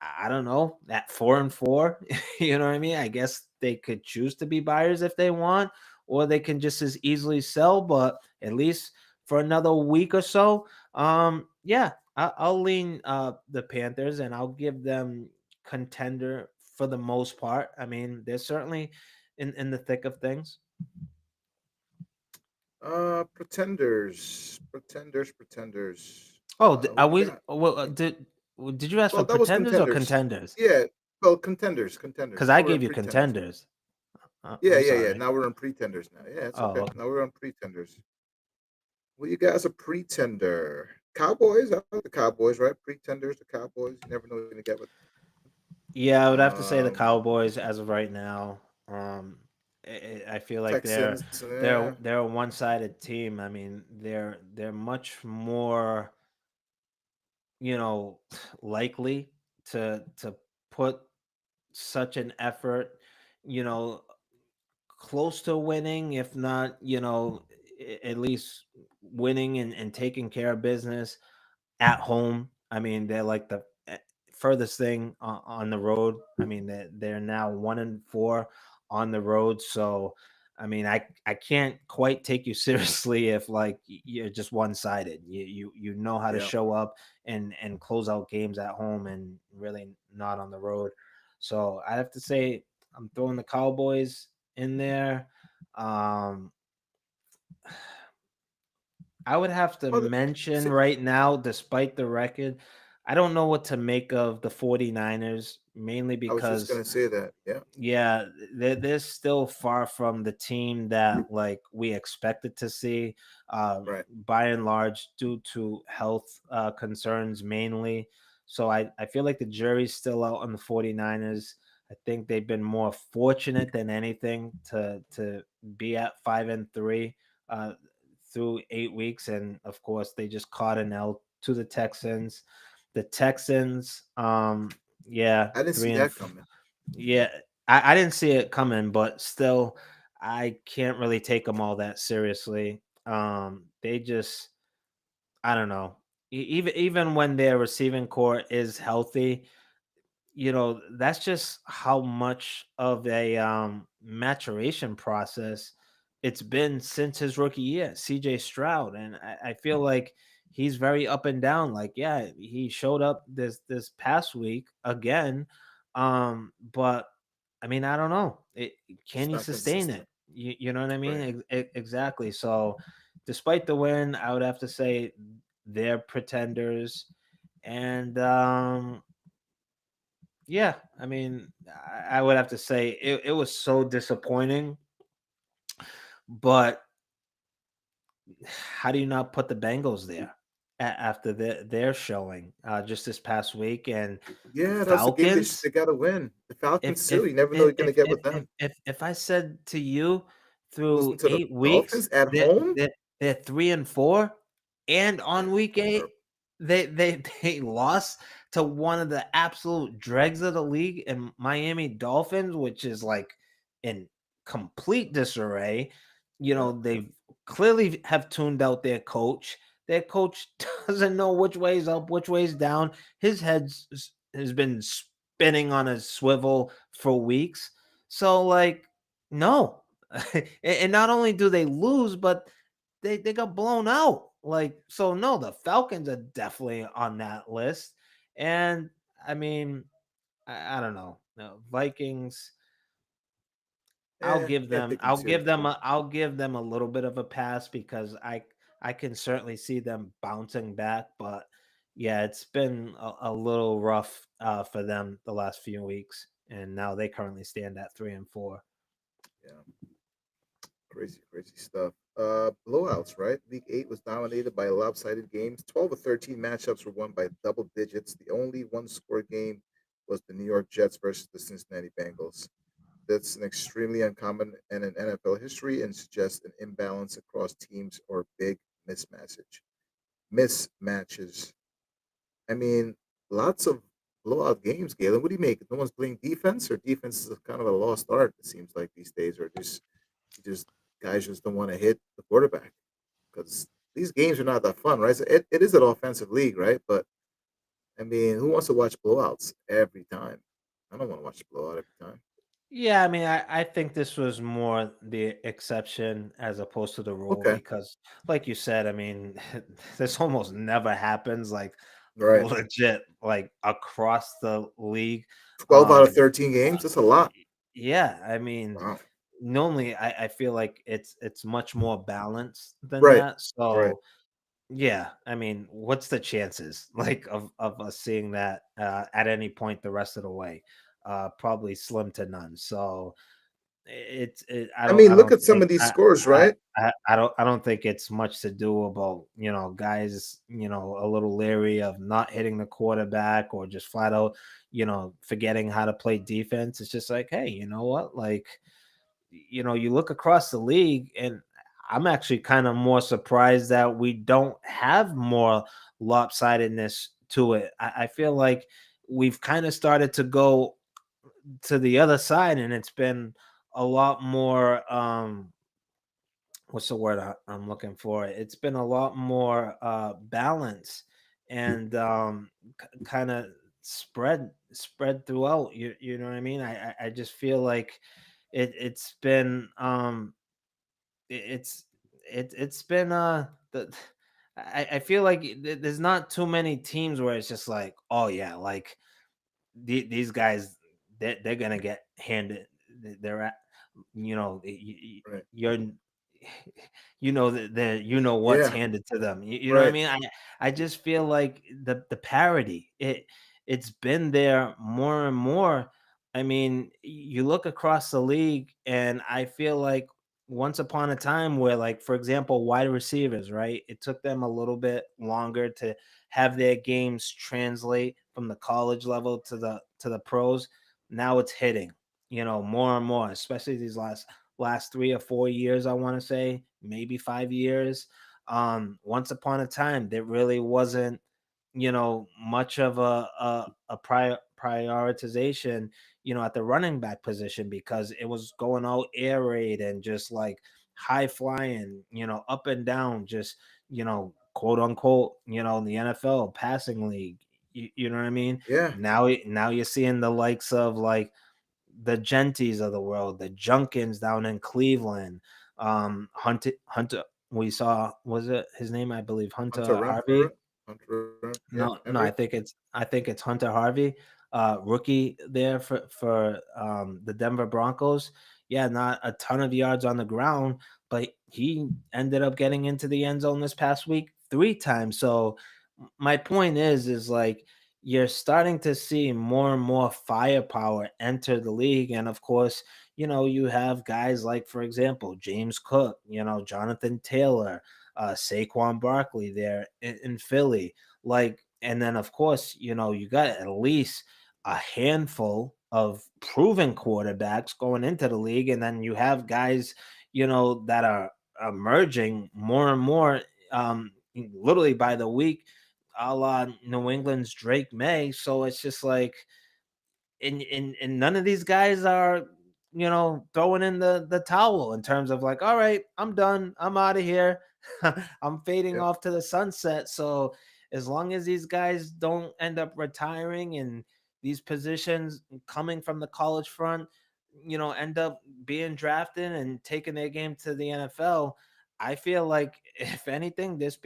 Speaker 2: I don't know, at 4-4, you know what I mean? I guess they could choose to be buyers if they want, or they can just as easily sell, but at least for another week or so, yeah, I'll lean the Panthers and I'll give them contender for the most part. I mean, they're certainly in the thick of things.
Speaker 1: Pretenders.
Speaker 2: Oh,
Speaker 1: Who
Speaker 2: are
Speaker 1: you
Speaker 2: we?
Speaker 1: got?
Speaker 2: Well,
Speaker 1: Hmm.
Speaker 2: did you ask for
Speaker 1: Well, that was
Speaker 2: pretenders or
Speaker 1: contenders.
Speaker 2: contenders?
Speaker 1: Yeah. Well,
Speaker 2: Because
Speaker 1: contenders.
Speaker 2: I
Speaker 1: Now we're in
Speaker 2: gave you
Speaker 1: pretenders.
Speaker 2: contenders.
Speaker 1: Yeah,
Speaker 2: I'm
Speaker 1: yeah, yeah.
Speaker 2: sorry.
Speaker 1: Now we're on pretenders now. Yeah, it's
Speaker 2: Oh,
Speaker 1: okay.
Speaker 2: okay.
Speaker 1: Now we're on pretenders. Well, you guys a pretender. Cowboys. I like the Cowboys, right? Pretenders, the Cowboys. You never know what you're gonna get with
Speaker 2: Yeah, I would have to say the
Speaker 1: um
Speaker 2: Cowboys as of right now. I feel like they're
Speaker 1: Texans.
Speaker 2: they're
Speaker 1: Yeah.
Speaker 2: they're a one-sided team. I mean, they're much more, you know, likely to put such an effort, you know, close to winning, if not, at least winning and taking care of business at home. I mean, they're like the furthest thing on the road. I mean, they're now 1-4 on the road. So, I mean, I can't quite take you seriously if like you're just one sided. You know how to
Speaker 1: Yeah.
Speaker 2: show up and close out games at home and really not on the road. So I have to say I'm throwing the Cowboys in there. Um, I would have to
Speaker 1: Well,
Speaker 2: mention
Speaker 1: see,
Speaker 2: right now, despite the record, I don't know what to make of the 49ers, mainly
Speaker 1: I was just
Speaker 2: because
Speaker 1: gonna say that. Yeah,
Speaker 2: yeah, they're still far from the team that like we expected to see,
Speaker 1: right.
Speaker 2: by and large, due to health concerns mainly. So I feel like the jury's still out on the 49ers. I think they've been more fortunate than anything to be at 5-3 uh, through 8 weeks, and of course they just caught an L to the Texans. The Texans, yeah,
Speaker 1: I didn't see
Speaker 2: three and
Speaker 1: that coming.
Speaker 2: yeah, I didn't see it coming, but still, I can't really take them all that seriously. They just, I don't know. Even when their receiving core is healthy, that's just how much of a maturation process it's been since his rookie year, CJ Stroud. And I feel like he's very up and down. Like, yeah, he showed up this past week again. But I mean, I don't know. Can
Speaker 1: Just
Speaker 2: he
Speaker 1: not
Speaker 2: sustain
Speaker 1: consistent.
Speaker 2: it? You know what I
Speaker 1: Right.
Speaker 2: mean? Exactly. So despite the win, I would have to say they're pretenders. And yeah, I mean, I would have to say it was so disappointing, but how do you not put the Bengals there after their showing just this past week? And
Speaker 1: Yeah, that's the game
Speaker 2: Falcons,
Speaker 1: they gotta win. The
Speaker 2: if
Speaker 1: Falcons too.
Speaker 2: if
Speaker 1: You never know
Speaker 2: if
Speaker 1: you're gonna
Speaker 2: if
Speaker 1: get
Speaker 2: if
Speaker 1: with
Speaker 2: if
Speaker 1: them.
Speaker 2: if I said to you
Speaker 1: Losing
Speaker 2: through
Speaker 1: to the
Speaker 2: 8 weeks
Speaker 1: Dolphins at
Speaker 2: that
Speaker 1: home.
Speaker 2: they're 3-4, and
Speaker 1: Yeah,
Speaker 2: on week eight
Speaker 1: terrible.
Speaker 2: they lost to one of the absolute dregs of the league in Miami Dolphins, which is like in complete disarray.
Speaker 1: Yeah,
Speaker 2: They clearly have tuned out their coach. Their coach doesn't know which way's up, which way's down. His head has been spinning on a swivel for weeks. So, like, no. And not only do they lose, but they got blown out. Like, so no, the Falcons are definitely on that list. And I mean, I don't know. No, Vikings,
Speaker 1: yeah. Can't pick them too.
Speaker 2: I'll give them a little bit of a pass because I can certainly see them bouncing back, but yeah, it's been a little rough for them the last few weeks, and now they currently stand at 3-4.
Speaker 1: Yeah, crazy, crazy stuff. Blowouts, right? Week 8 was dominated by lopsided games. 12 of 13 matchups were won by double digits. The only one score game was the New York Jets versus the Cincinnati Bengals. That's an extremely uncommon in an NFL history and suggests an imbalance across teams or big mismatches. Mismatches. I mean, lots of blowout games, Galen. What do you make? No one's playing defense, or defense is kind of a lost art, it seems like these days, or just guys just don't want to hit the quarterback because these games are not that fun, right? So it is an offensive league, right? But I mean, who wants to watch blowouts every time? I don't want to watch a blowout every time.
Speaker 2: Yeah, I mean, I think this was more the exception as opposed to the rule
Speaker 1: Okay,
Speaker 2: because, like you said, I mean, this almost never happens, like
Speaker 1: right.
Speaker 2: legit, like across the league.
Speaker 1: 12 out of
Speaker 2: Um,
Speaker 1: 13 games. That's a lot.
Speaker 2: yeah, I mean,
Speaker 1: Wow.
Speaker 2: normally I feel like it's much more balanced than
Speaker 1: Right.
Speaker 2: that.
Speaker 1: Right.
Speaker 2: So yeah, I mean, what's the chances like of us seeing that at any point the rest of the way? Probably slim to none. So I
Speaker 1: I
Speaker 2: don't
Speaker 1: mean,
Speaker 2: I
Speaker 1: look
Speaker 2: don't
Speaker 1: at some
Speaker 2: think
Speaker 1: of these scores, right?
Speaker 2: I don't think it's much to do about guys a little leery of not hitting the quarterback or just flat out forgetting how to play defense. It's just like, hey, you know what, like, you look across the league, and I'm actually kind of more surprised that we don't have more lopsidedness to it. I feel like we've kind of started to go to the other side, and it's been a lot more what's the word I'm looking for? It's been a lot more balance and kind of spread throughout. You know what I mean? I just feel like it's been it's it's been the I feel like there's not too many teams where it's just like, oh yeah, like these guys, they're gonna get handed. They're at, you know y- y-
Speaker 1: Right.
Speaker 2: you're you know what's
Speaker 1: Yeah,
Speaker 2: handed to them. You know what I
Speaker 1: right.
Speaker 2: mean? I just feel like the parity, it's been there more and more. I mean, you look across the league, and I feel like once upon a time where, like, for example, wide receivers, right? It took them a little bit longer to have their games translate from the college level to the pros. Now it's hitting, more and more, especially these last 3 or 4 years, I want to say, maybe 5 years. Once upon a time, there really wasn't, much of a prioritization, at the running back position, because it was going all air raid and just like high flying, up and down, just, quote unquote, in the NFL passing league. You know what I mean?
Speaker 1: Yeah,
Speaker 2: Now you're seeing the likes of like the Genties of the world, the Junkins down in Cleveland, Hunter. We saw, was it his name? I believe
Speaker 1: Hunter
Speaker 2: Hunter
Speaker 1: Renfrew,
Speaker 2: Harvey.
Speaker 1: Yeah,
Speaker 2: No,
Speaker 1: Henry.
Speaker 2: I think it's Hunter Harvey, rookie there for the Denver Broncos. Yeah, not a ton of yards on the ground, but he ended up getting into the end zone this past week 3 times. So my point is like you're starting to see more and more firepower enter the league, and of course, you have guys like, for example, James Cook, Jonathan Taylor, Saquon Barkley there in Philly, like, and then of course, you got at least a handful of proven quarterbacks going into the league, and then you have guys, that are emerging more and more, literally by the week, a la New England's Drake May. So it's just like, and none of these guys are, throwing in the towel in terms of like, all right, I'm done, I'm out of here, I'm fading
Speaker 1: Yeah,
Speaker 2: off to the sunset. So as long as these guys don't end up retiring, and these positions coming from the college front, end up being drafted and taking their game to the NFL, I feel like, if anything, this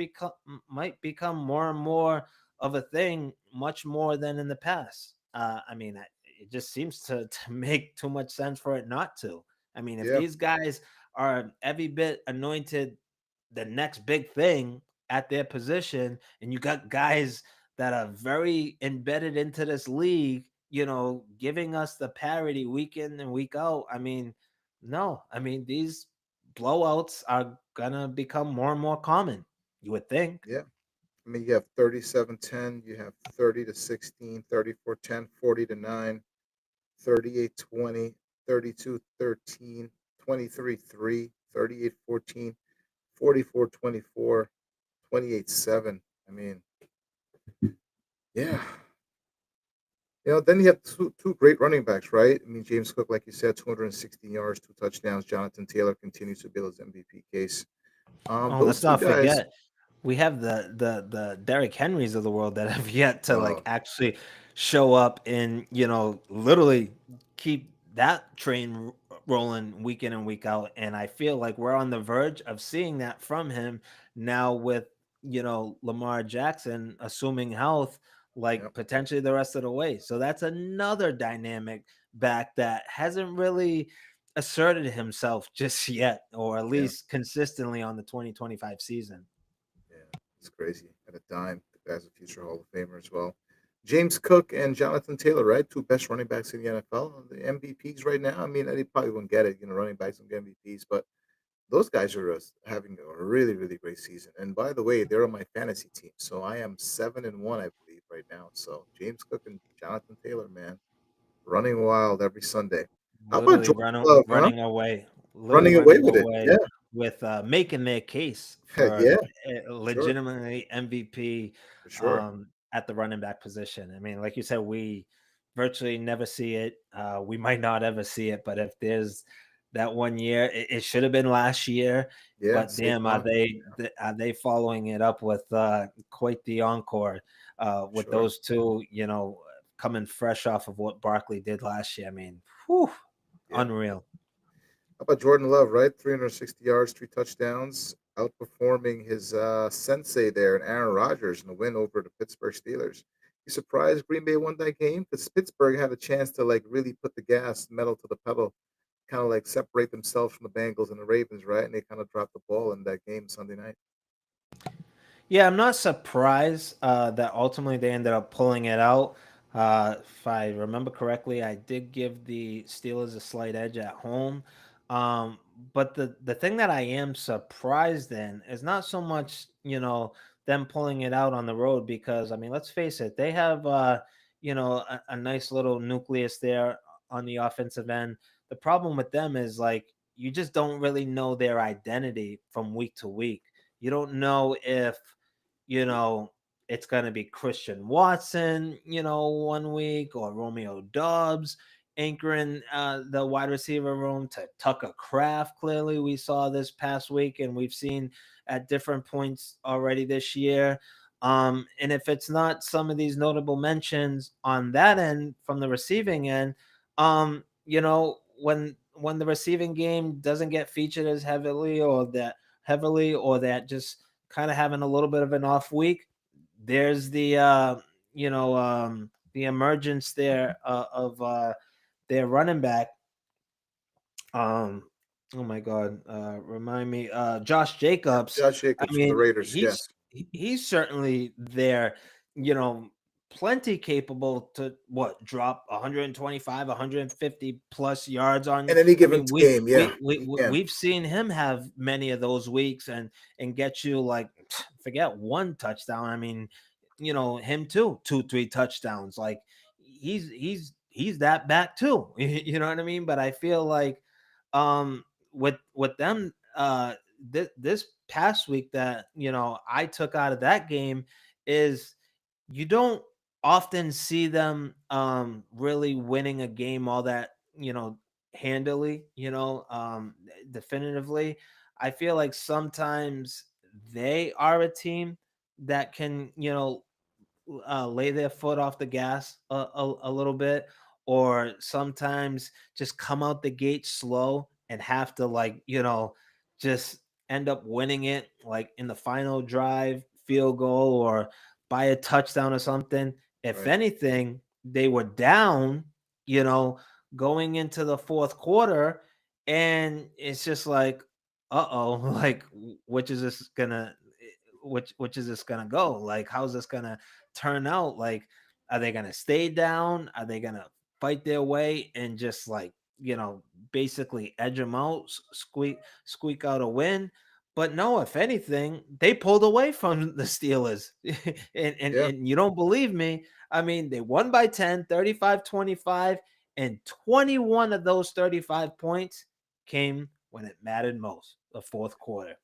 Speaker 2: might become more and more of a thing, much more than in the past. I mean, it just seems to make too much sense for it not to. I mean, if
Speaker 1: yeah,
Speaker 2: these guys are every bit anointed the next big thing at their position, and you got guys that are very embedded into this league, giving us the parity week in and week out. I mean, no, I mean, these blowouts are gonna become more and more common, you would think.
Speaker 1: yeah. I mean, you have 37-10, you have 30-16, 34-10, 40-9, 38-20, 32-13, 23-3, 38-14, 44-24, 28-7. I mean, yeah. Then you have two great running backs, right? I mean, James Cook, like you said, 216 yards, 2 touchdowns. Jonathan Taylor continues to build his MVP case.
Speaker 2: Oh,
Speaker 1: Those
Speaker 2: let's
Speaker 1: two
Speaker 2: not
Speaker 1: guys.
Speaker 2: forget, we have the Derrick Henrys of the world that have yet to like
Speaker 1: Oh,
Speaker 2: actually show up and, literally keep that train rolling week in and week out. And I feel like we're on the verge of seeing that from him now with, Lamar Jackson assuming health,
Speaker 1: yeah,
Speaker 2: like potentially the rest of the way. So that's another dynamic back that hasn't really asserted himself just yet, or at
Speaker 1: yeah,
Speaker 2: least consistently on the 2025 season.
Speaker 1: yeah. It's crazy. At a dime, the guy's a future Hall of Famer as well. James Cook and Jonathan Taylor, right? Two best running backs in the NFL, the MVPs right now. I mean, they probably won't get it. Running backs don't get MVPs, but those guys are having a really, really great season. And by the way, they're on my fantasy team, so I am 7-1, I believe, right now. So James Cook and Jonathan Taylor, man, running wild every Sunday. How about
Speaker 2: Literally
Speaker 1: Jordan Love, huh?
Speaker 2: running away, literally
Speaker 1: Running away
Speaker 2: running
Speaker 1: with it.
Speaker 2: away
Speaker 1: Yeah,
Speaker 2: with making their case for
Speaker 1: yeah, sure,
Speaker 2: legitimately MVP,
Speaker 1: for sure.
Speaker 2: at the running back position. I mean, like you said, we virtually never see it. We might not ever see it, but if there's that one year, it should have been last year.
Speaker 1: Yeah,
Speaker 2: But damn, are
Speaker 1: Saquon,
Speaker 2: they following it up with quite the encore with
Speaker 1: sure.
Speaker 2: those two? Coming fresh off of what Barkley did last year. I mean, whew,
Speaker 1: Yeah.
Speaker 2: unreal.
Speaker 1: How about Jordan Love, right? 360 yards, 3 touchdowns, outperforming his sensei there and Aaron Rodgers in the win over the Pittsburgh Steelers. You surprised Green Bay won that game? Because Pittsburgh had a chance to like really put the gas metal to the pedal kind of like separate themselves from the Bengals and the Ravens, right? And they kind of dropped the ball in that game Sunday night.
Speaker 2: Yeah, I'm not surprised that ultimately they ended up pulling it out. If I remember correctly, I did give the Steelers a slight edge at home. Um, but the thing that I am surprised in is not so much, them pulling it out on the road because I mean, let's face it, they have a nice little nucleus there on the offensive end. The problem with them is like you just don't really know their identity from week to week. You don't know if you know, it's going to be Christian Watson, one week or Romeo Dobbs anchoring the wide receiver room to Tucker Craft. Clearly, we saw this past week, and we've seen at different points already this year. And if it's not some of these notable mentions on that end from the receiving end, when the receiving game doesn't get featured as heavily or that just kind of having a little bit of an off week, there's the emergence there of their running back. Um, oh my God, remind me, Josh Jacobs.
Speaker 1: Josh
Speaker 2: I
Speaker 1: Jacobs from the
Speaker 2: mean,
Speaker 1: Raiders,
Speaker 2: he's
Speaker 1: yes.
Speaker 2: he's certainly there. You know, plenty capable to drop 125, 150 plus yards on you.
Speaker 1: In any
Speaker 2: I
Speaker 1: given
Speaker 2: mean, we
Speaker 1: game, yeah,
Speaker 2: we we
Speaker 1: he
Speaker 2: we-
Speaker 1: can.
Speaker 2: we've seen him have many of those weeks and get you like forget one touchdown. I mean, him too, 2, 3 touchdowns. Like he's that back too. You know what I mean? But I feel like with them this past week that I took out of that game is you don't often see them really winning a game all that handily, definitively. I feel like sometimes they are a team that can lay their foot off the gas a little bit, or sometimes just come out the gate slow and have to just end up winning it like in the final drive, field goal, or by a touchdown or something. If
Speaker 1: Right.
Speaker 2: anything, they were down, you know, going into the fourth quarter, and it's just like, uh-oh, like which is this gonna which is this gonna go? Like, how's this gonna turn out? Like, are they gonna stay down? Are they gonna fight their way and just like basically edge them out, squeak out a win? But no, if anything, they pulled away from the Steelers.
Speaker 1: Yeah.
Speaker 2: And you don't believe me. I mean, they won by 10, 35-25, and 21 of those 35 points came when it mattered most, the fourth quarter.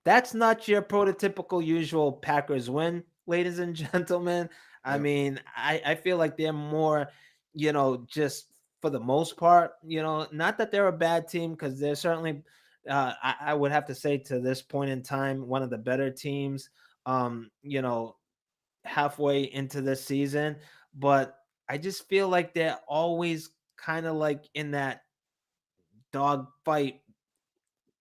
Speaker 2: That's not your prototypical usual Packers win, ladies and gentlemen. I
Speaker 1: Yeah.
Speaker 2: mean, I feel like they're more, just for the most part, not that they're a bad team because they're certainly, I would have to say to this point in time, one of the better teams, halfway into this season. But I just feel like they're always kind of like in that dog fight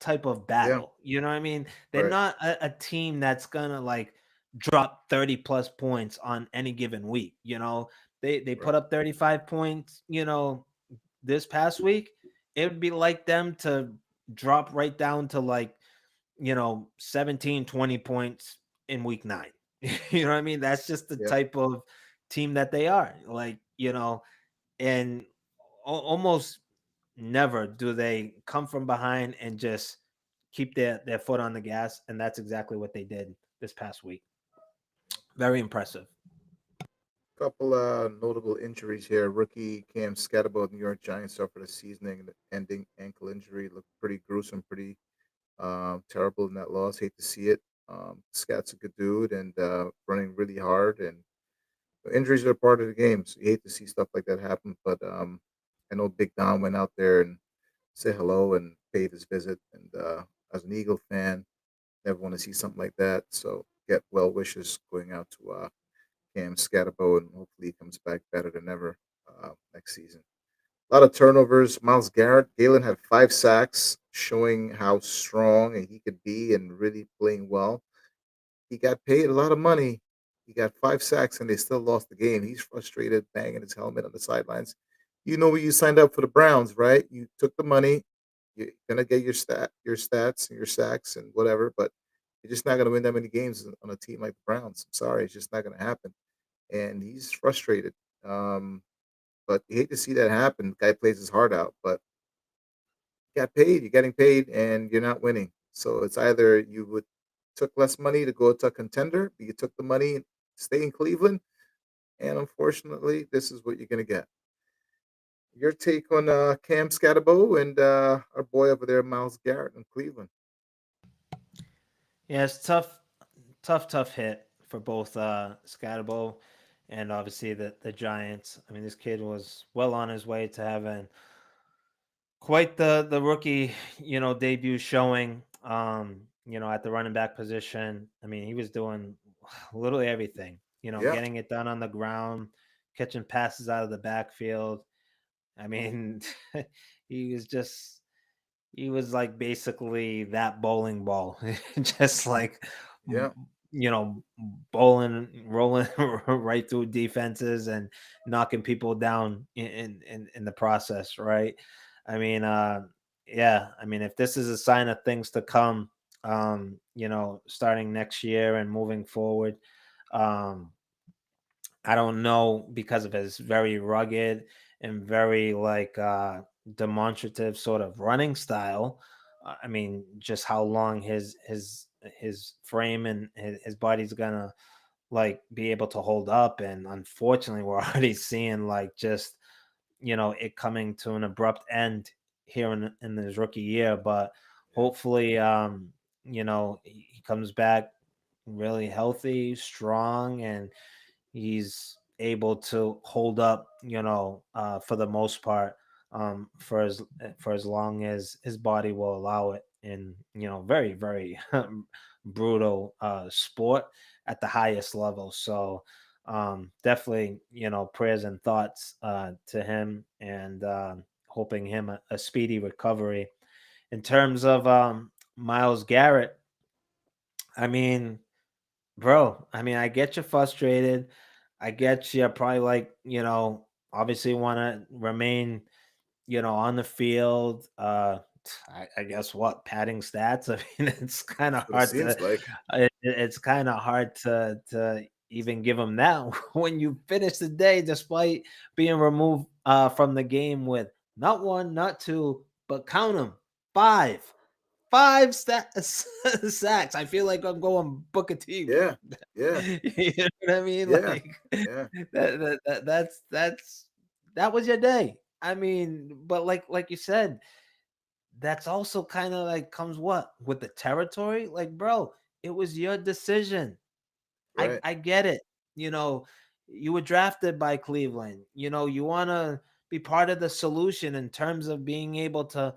Speaker 2: type of
Speaker 1: Yeah.
Speaker 2: battle. You know what I mean? They're
Speaker 1: Right.
Speaker 2: not a team that's gonna like drop 30 plus points on any given week. They
Speaker 1: Right.
Speaker 2: put up 35 points, this past week. It would be like them to drop right down to like, 17, 20 points in week 9. You know what I mean? That's just the
Speaker 1: Yeah.
Speaker 2: type of team that they are. Like, and almost never do they come from behind and just keep their foot on the gas, and that's exactly what they did this past week. Very impressive.
Speaker 1: Couple notable injuries here. Rookie Cam Scatterbo of New York Giants suffered a season-ending ankle injury. Looked pretty gruesome, pretty terrible in that loss. Hate to see it. Scat's a good dude and running really hard, and injuries are part of the game. So you hate to see stuff like that happen. But I know Big Don went out there and said hello and paid his visit. And as an Eagle fan, never want to see something like that. So get well wishes going out to Cam Scatterbo, and hopefully he comes back better than ever next season. A lot of turnovers. Miles Garrett, Galen had 5 sacks, showing how strong he could be and really playing well. He got paid a lot of money. He got 5 sacks and they still lost the game. He's frustrated, banging his helmet on the sidelines. You know when you signed up for the Browns, right? You took the money. You're gonna get your stats, and your sacks, and whatever. But you're just not gonna win that many games on a team like the Browns. I'm sorry, it's just not gonna happen. And he's frustrated. But you hate to see that happen. The guy plays his heart out, but you got paid. You're getting paid, and you're not winning. So it's either you would took less money to go to a contender, but you took the money, stay in Cleveland, and unfortunately, this is what you're gonna get. Your take on Cam Scatterbo and our boy over there, Miles Garrett in Cleveland.
Speaker 2: Yeah, it's tough hit for both Scatterbo and obviously the Giants. I mean, this kid was well on his way to having quite the rookie, debut showing. At the running back position. I mean, he was doing literally everything.
Speaker 1: Yeah,
Speaker 2: Getting it done on the ground, catching passes out of the backfield. I mean, he was just he was like basically that bowling ball, just like
Speaker 1: yeah,
Speaker 2: you know, bowling, rolling right through defenses and knocking people down in the process, right? I mean, yeah, I mean, if this is a sign of things to come, starting next year and moving forward, um, I don't know because of his very rugged and very like demonstrative sort of running style. I mean, just how long his frame and his body's gonna like be able to hold up. And unfortunately, we're already seeing like just it coming to an abrupt end here in his rookie year. But
Speaker 1: yeah.
Speaker 2: hopefully, he comes back really healthy, strong, and he's able to hold up, for the most part, for as long as his body will allow it in, very, very brutal sport at the highest level. So definitely, prayers and thoughts to him and hoping him a speedy recovery. In terms of Miles Garrett, I mean, bro, I mean, I get you frustrated. I get you probably like, obviously want to remain, on the field. I guess what padding stats. I mean, it's kind of
Speaker 1: That's what it
Speaker 2: hard to,
Speaker 1: seems like.
Speaker 2: it's kind of hard to even give him that when you finish the day, despite being removed from the game with not one, not two, but count them, five. Sacks. I feel like I'm going Booker T.
Speaker 1: Yeah, yeah,
Speaker 2: You know what I mean?
Speaker 1: yeah,
Speaker 2: Like
Speaker 1: yeah.
Speaker 2: that was your day. I mean, but like you said, that's also kind of like comes what with the territory. Like, bro, it was your decision. I
Speaker 1: Right.
Speaker 2: I get it. You know, you were drafted by Cleveland. You want to be part of the solution in terms of being able to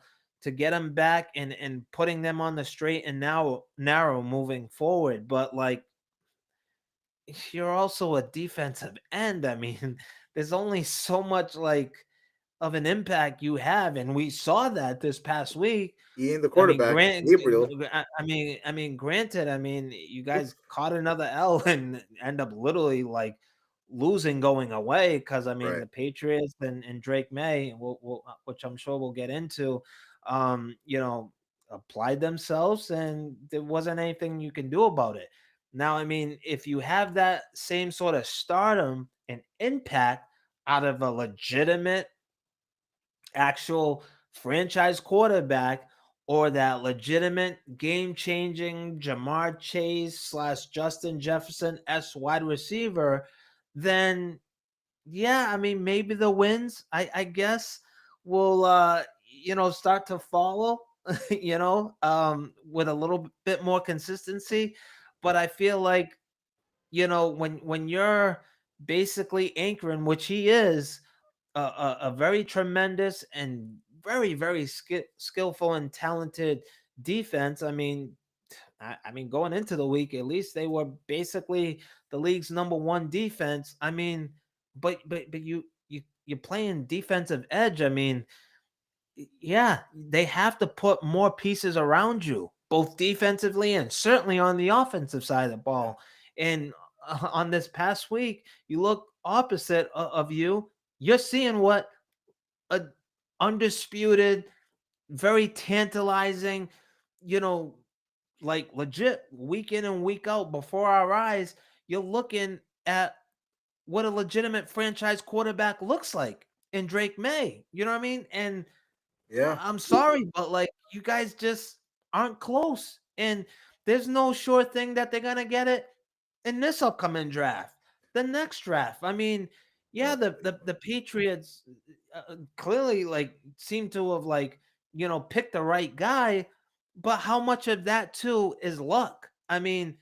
Speaker 2: get them back and putting them on the straight and narrow moving forward. But like you're also a defensive end. I mean, there's only so much like of an impact you have, and we saw that this past week.
Speaker 1: He ain't the
Speaker 2: I mean,
Speaker 1: quarterback. Gabriel.
Speaker 2: granted. I mean, you guys caught another L and end up literally like losing going away because I mean
Speaker 1: Right.
Speaker 2: the Patriots and Drake May, which I'm sure we'll get into, um, you know, applied themselves, and there wasn't anything you can do about it. Now, I mean, if you have that same sort of stardom and impact out of a legitimate actual franchise quarterback or that legitimate game changing Jamar Chase slash Justin Jefferson S wide receiver, then yeah, I mean, maybe the wins, I guess, will, start to follow, with a little bit more consistency. But I feel like, when you're basically anchoring, which he is, a very tremendous and very very skillful and talented defense. I mean, going into the week, at least they were basically the league's number one defense. I mean, but you're playing defensive edge. I mean, yeah, they have to put more pieces around you, both defensively and certainly on the offensive side of the
Speaker 1: Yeah.
Speaker 2: ball. And on this past week, you look opposite of you. You're seeing what a undisputed, very tantalizing, you know, like legit week in and week out before our eyes, you're looking at what a legitimate franchise quarterback looks like in Drake May. You know what I mean? And
Speaker 1: Yeah.
Speaker 2: I'm sorry, but like you guys just aren't close. And there's no sure thing that they're gonna get it in this upcoming draft, the next draft. I mean, yeah, the Patriots clearly like seem to have like picked the right guy, but how much of that too is luck? I mean,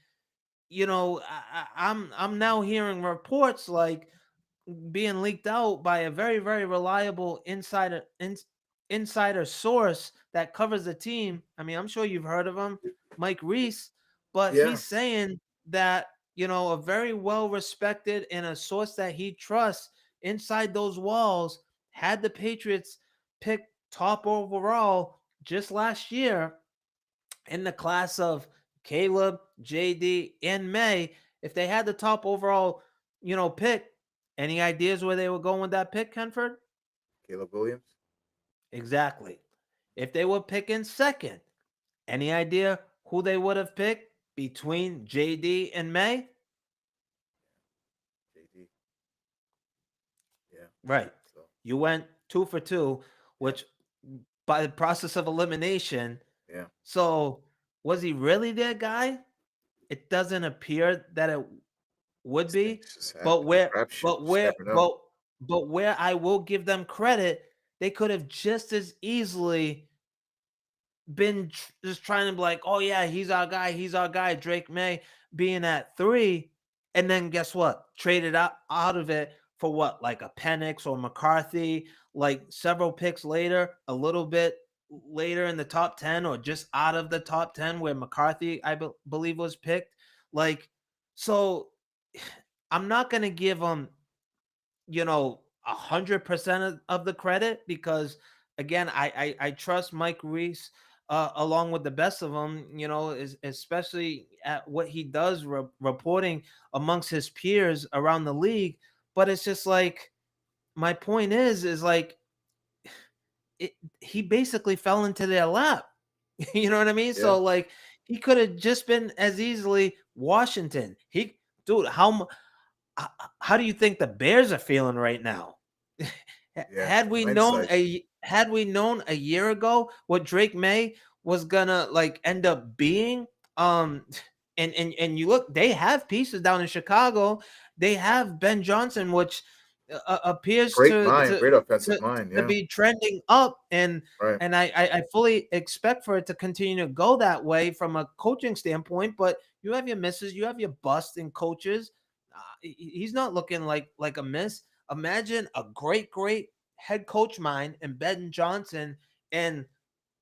Speaker 2: I'm now hearing reports like being leaked out by a very very reliable insider source that covers the team. I mean, I'm sure you've heard of him, Mike Reese, but
Speaker 1: Yeah.
Speaker 2: he's saying that a very well respected and a source that he trusts inside those walls had the Patriots pick top overall just last year in the class of Caleb, JD, and May. If they had the top overall, pick, any ideas where they were going with that pick, Kenford?
Speaker 1: Caleb Williams.
Speaker 2: Exactly. If they were picking second, any idea who they would have picked between JD and May?
Speaker 1: JD. Yeah.
Speaker 2: Right.
Speaker 1: So
Speaker 2: You went 2 for 2,
Speaker 1: yeah.
Speaker 2: which by the process of elimination.
Speaker 1: Yeah.
Speaker 2: So was he really their guy? It doesn't appear that it would
Speaker 1: These
Speaker 2: be,
Speaker 1: things just happen.
Speaker 2: but
Speaker 1: It's
Speaker 2: where
Speaker 1: a crapshoot.
Speaker 2: but
Speaker 1: Just
Speaker 2: where
Speaker 1: never know.
Speaker 2: but where I will give them credit, they could have just as easily been just trying to be like, oh yeah, he's our guy, Drake May being at 3, and then guess what? Traded out of it for what, like a Penix or McCarthy, like several picks later, a little bit later in the top 10 or just out of the top 10 where McCarthy believe was picked. Like, so I'm not gonna give them 100% of the credit because again, I trust Mike Reese along with the best of them, especially at what he does reporting amongst his peers around the league. But it's just like my point is like he basically fell into their lap. You know what I mean?
Speaker 1: Yeah.
Speaker 2: So like he could have just been as easily Washington. Dude, how do you think the Bears are feeling right now?
Speaker 1: Yeah. In hindsight.
Speaker 2: Had we known a year ago what Drake May was gonna like end up being, um, and you look, they have pieces down in Chicago. They have Ben Johnson, which appears
Speaker 1: Great mind. Great offensive
Speaker 2: to
Speaker 1: mind.
Speaker 2: to
Speaker 1: Yeah.
Speaker 2: be trending up, and
Speaker 1: Right.
Speaker 2: I fully expect for it to continue to go that way from a coaching standpoint. But you have your misses, you have your busts in coaches. He's not looking like a miss. Imagine a great head coach mind and Ben Johnson and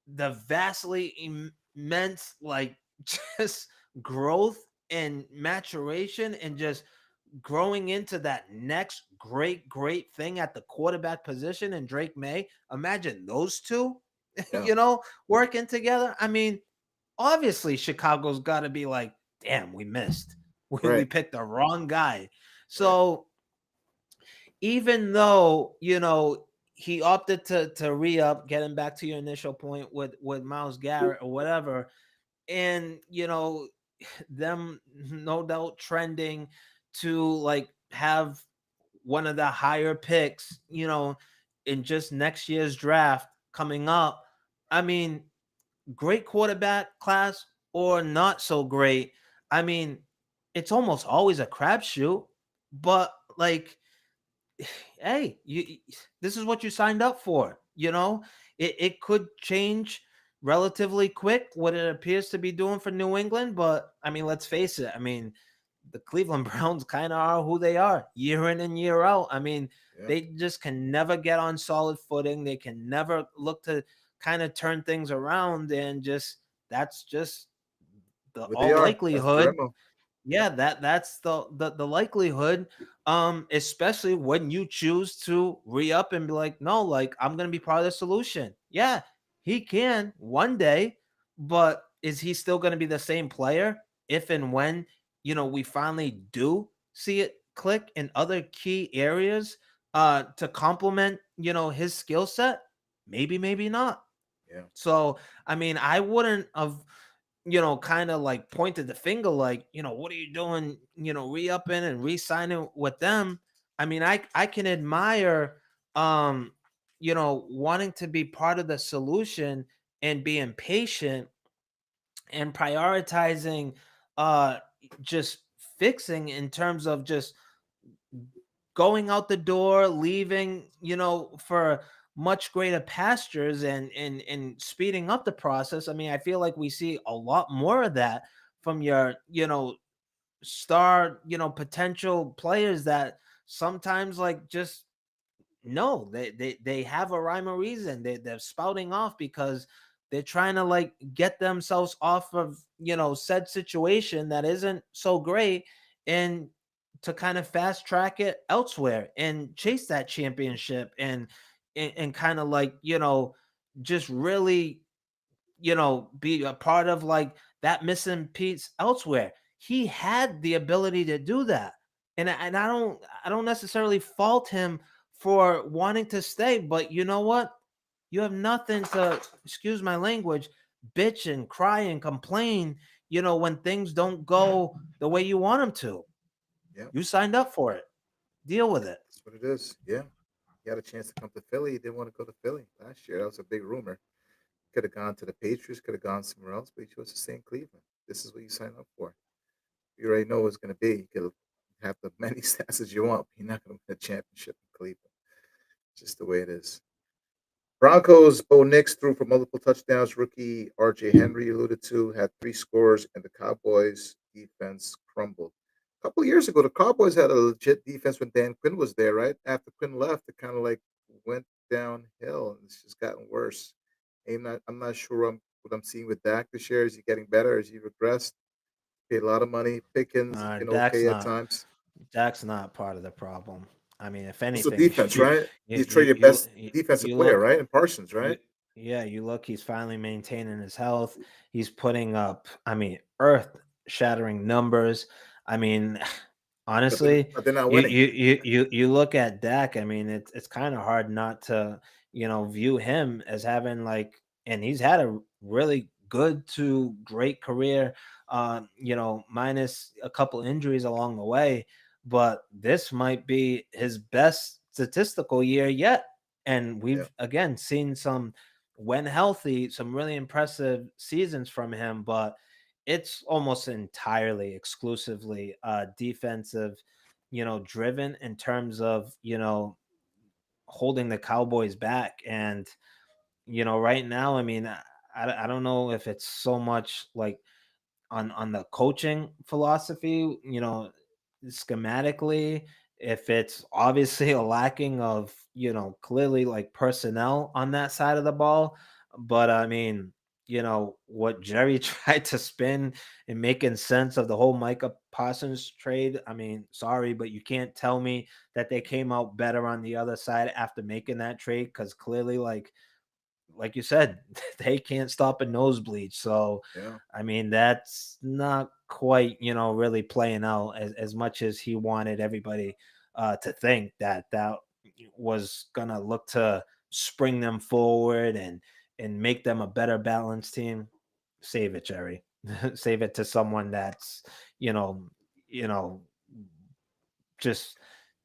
Speaker 2: the vastly immense like just growth and maturation and just growing into that next great thing at the quarterback position and Drake May. Imagine those two,
Speaker 1: Yeah.
Speaker 2: working together. I mean, obviously Chicago's got to be like, damn, we missed. We
Speaker 1: Right.
Speaker 2: picked the wrong guy.
Speaker 1: Right.
Speaker 2: So even though he opted to re-up, getting back to your initial point with Myles Garrett or whatever, and them no doubt trending to like have one of the higher picks, in just next year's draft coming up. I mean, great quarterback class or not so great. I mean, it's almost always a crapshoot, but like, hey, this is what you signed up for. It could change relatively quick what it appears to be doing for New England, but I mean, let's face it. I mean, the Cleveland Browns kind of are who they are year in and year out. I mean,
Speaker 1: Yeah.
Speaker 2: they just can never get on solid footing. They can never look to kind of turn things around, and that's just the
Speaker 1: Who they
Speaker 2: all
Speaker 1: are. That's the
Speaker 2: likelihood.
Speaker 1: memo.
Speaker 2: Yeah, that's the likelihood, especially when you choose to re-up and be like, no, like I'm gonna be part of the solution. Yeah, he can one day, but is he still gonna be the same player if and when we finally do see it click in other key areas to complement, his skill set? Maybe, maybe not.
Speaker 1: Yeah.
Speaker 2: So, I mean, I wouldn't have, kind of like pointed the finger like, what are you doing, re-upping and re-signing with them? I mean, I can admire um, wanting to be part of the solution and being patient and prioritizing uh just fixing in terms of just going out the door, leaving, for much greater pastures and speeding up the process. I mean, I feel like we see a lot more of that from your, star, potential players that sometimes like just no, they have a rhyme or reason. They're spouting off because they're trying to like get themselves off of, said situation that isn't so great, and to kind of fast track it elsewhere and chase that championship and kind of like, just really, be a part of like that missing piece elsewhere. He had the ability to do that. And I don't necessarily fault him for wanting to stay, but you know what? You have nothing to, excuse my language, bitch and cry and complain, when things don't go the way you want them to.
Speaker 1: Yeah.
Speaker 2: You signed up for it. Deal with it.
Speaker 1: That's what it is. Yeah. He had a chance to come to Philly. He didn't want to go to Philly last year. That was a big rumor. Could have gone to the Patriots, could have gone somewhere else, but he chose to stay in Cleveland. This is what you signed up for. You already know what it's going to be. You could have the many stats as you want, but you're not going to win a championship in Cleveland. It's just the way it is. Broncos, Bo Nix threw for multiple touchdowns. Rookie RJ Henry alluded to had 3 scores, and the Cowboys defense crumbled. A couple of years ago, the Cowboys had a legit defense when Dan Quinn was there, right? After Quinn left, it kind of like went downhill, and it's just gotten worse. I'm not sure what I'm seeing with Dak this year. Is he getting better? Is he regressed? Paid a lot of money. Pickens has
Speaker 2: Uh,
Speaker 1: been
Speaker 2: Dak's
Speaker 1: okay at
Speaker 2: not
Speaker 1: times.
Speaker 2: Dak's not part of the problem. I mean, if
Speaker 1: Also,
Speaker 2: anything,
Speaker 1: defense, right?
Speaker 2: you
Speaker 1: He's
Speaker 2: you
Speaker 1: traded
Speaker 2: you
Speaker 1: best defensive
Speaker 2: you
Speaker 1: player,
Speaker 2: look
Speaker 1: right? And Parsons,
Speaker 2: you
Speaker 1: right?
Speaker 2: yeah, you look, he's finally maintaining his health. He's putting up, I mean, earth-shattering numbers. I mean,
Speaker 1: But they're,
Speaker 2: honestly,
Speaker 1: but they're not
Speaker 2: you
Speaker 1: winning.
Speaker 2: you you look at Dak, I mean, it's kind of hard not to, view him as having like, and he's had a really good to great career, minus a couple injuries along the way, but this might be his best statistical year yet. And
Speaker 1: Yeah,
Speaker 2: we've again seen some, when healthy, some really impressive seasons from him, but it's almost entirely exclusively defensive, driven in terms of, holding the Cowboys back. And, right now, I mean, I don't know if it's so much like on the coaching philosophy, schematically, if it's obviously a lacking of, clearly like personnel on that side of the ball. But I mean, what Jerry tried to spin and making sense of the whole Micah Parsons trade. I mean, sorry, but you can't tell me that they came out better on the other side after making that trade, because clearly, like you said, they can't stop a nosebleed. So,
Speaker 1: yeah.
Speaker 2: I mean, that's not quite, really playing out as much as he wanted everybody to think that that was gonna look to spring them forward and make them a better balanced team. Save it, Jerry. Save it to someone that's, you know, you know, just,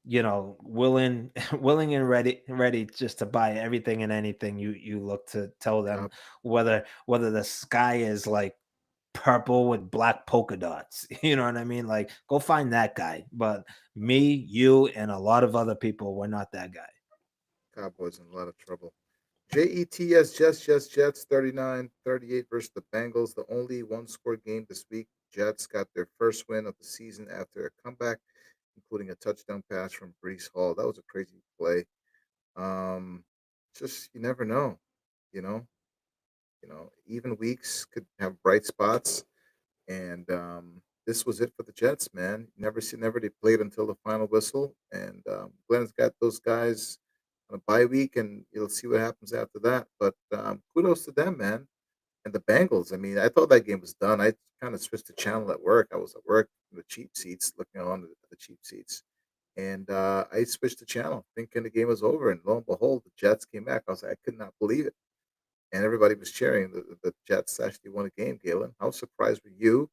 Speaker 2: willing willing and ready just to buy everything and anything you look to tell them,
Speaker 1: Cow-
Speaker 2: whether the sky is like purple with black polka dots. You know what I mean? Like, go find that guy. But me, you, and a lot of other people, we're not that guy.
Speaker 1: Cowboys in a lot of trouble. Jets 39-38 versus the Bengals. The only one-score game this week. Jets got their first win of the season after a comeback, including a touchdown pass from Brees Hall. That was a crazy play. Um, just you never know, you know. Even weeks could have bright spots, and this was it for the Jets, man. Never they played until the final whistle, and Glenn's got those guys on a bye week, and you'll see what happens after that. But kudos to them, man. And the Bengals. I mean, I thought that game was done. I kind of switched the channel at work. I was at work in the cheap seats, looking on the cheap seats, And I switched the channel, thinking the game was over, and lo and behold, the Jets came back. I was like, I could not believe it, and everybody was cheering. The Jets actually won a game. Galen, how surprised were you?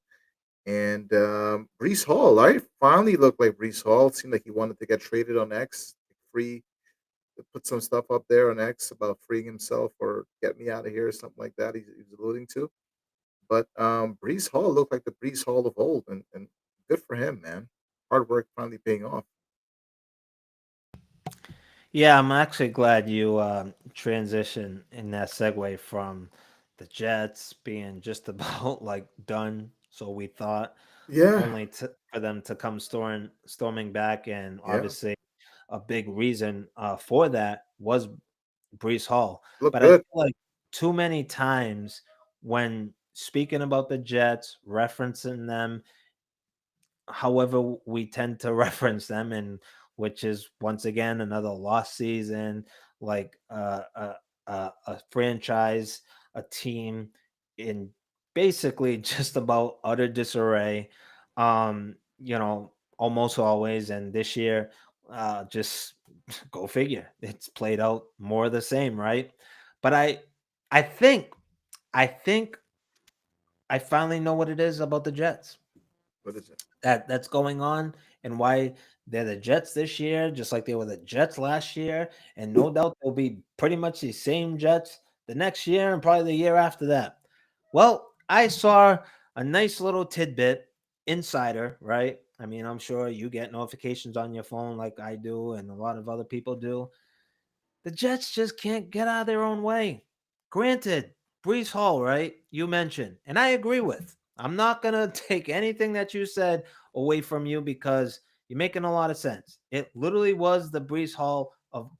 Speaker 1: And Brees Hall, right? Finally looked like Brees Hall. It seemed like he wanted to get traded on X, free, put some stuff up there on X about freeing himself or get me out of here or something like that. He was alluding to. But Brees Hall looked like the Brees Hall of old, and good for him, man. Hard work finally paying off.
Speaker 2: Yeah, I'm actually glad you transition in that segue from the Jets being just about like done, so we thought,
Speaker 1: Yeah,
Speaker 2: only for them to come storming back, and
Speaker 1: yeah,
Speaker 2: obviously a big reason for that was Brees Hall.
Speaker 1: look
Speaker 2: But I feel
Speaker 1: good.
Speaker 2: like too many times when speaking about the Jets, referencing them, however we tend to reference them, and which is once again another lost season, like a franchise, a team in basically just about utter disarray, almost always. And this year, just go figure, it's played out more of the same, right? But I think I finally know what it is about the Jets
Speaker 1: What is it?
Speaker 2: that's going on, and why they're the Jets this year, just like they were the Jets last year, and no doubt they'll be pretty much the same Jets the next year and probably the year after that. Well, I saw a nice little tidbit, insider, right? I mean, I'm sure you get notifications on your phone like I do, and a lot of other people do. The Jets just can't get out of their own way. Granted, Brees Hall, right? You mentioned, and I agree with. I'm not going to take anything that you said away from you because you're making a lot of sense. It literally was the Brees Hall of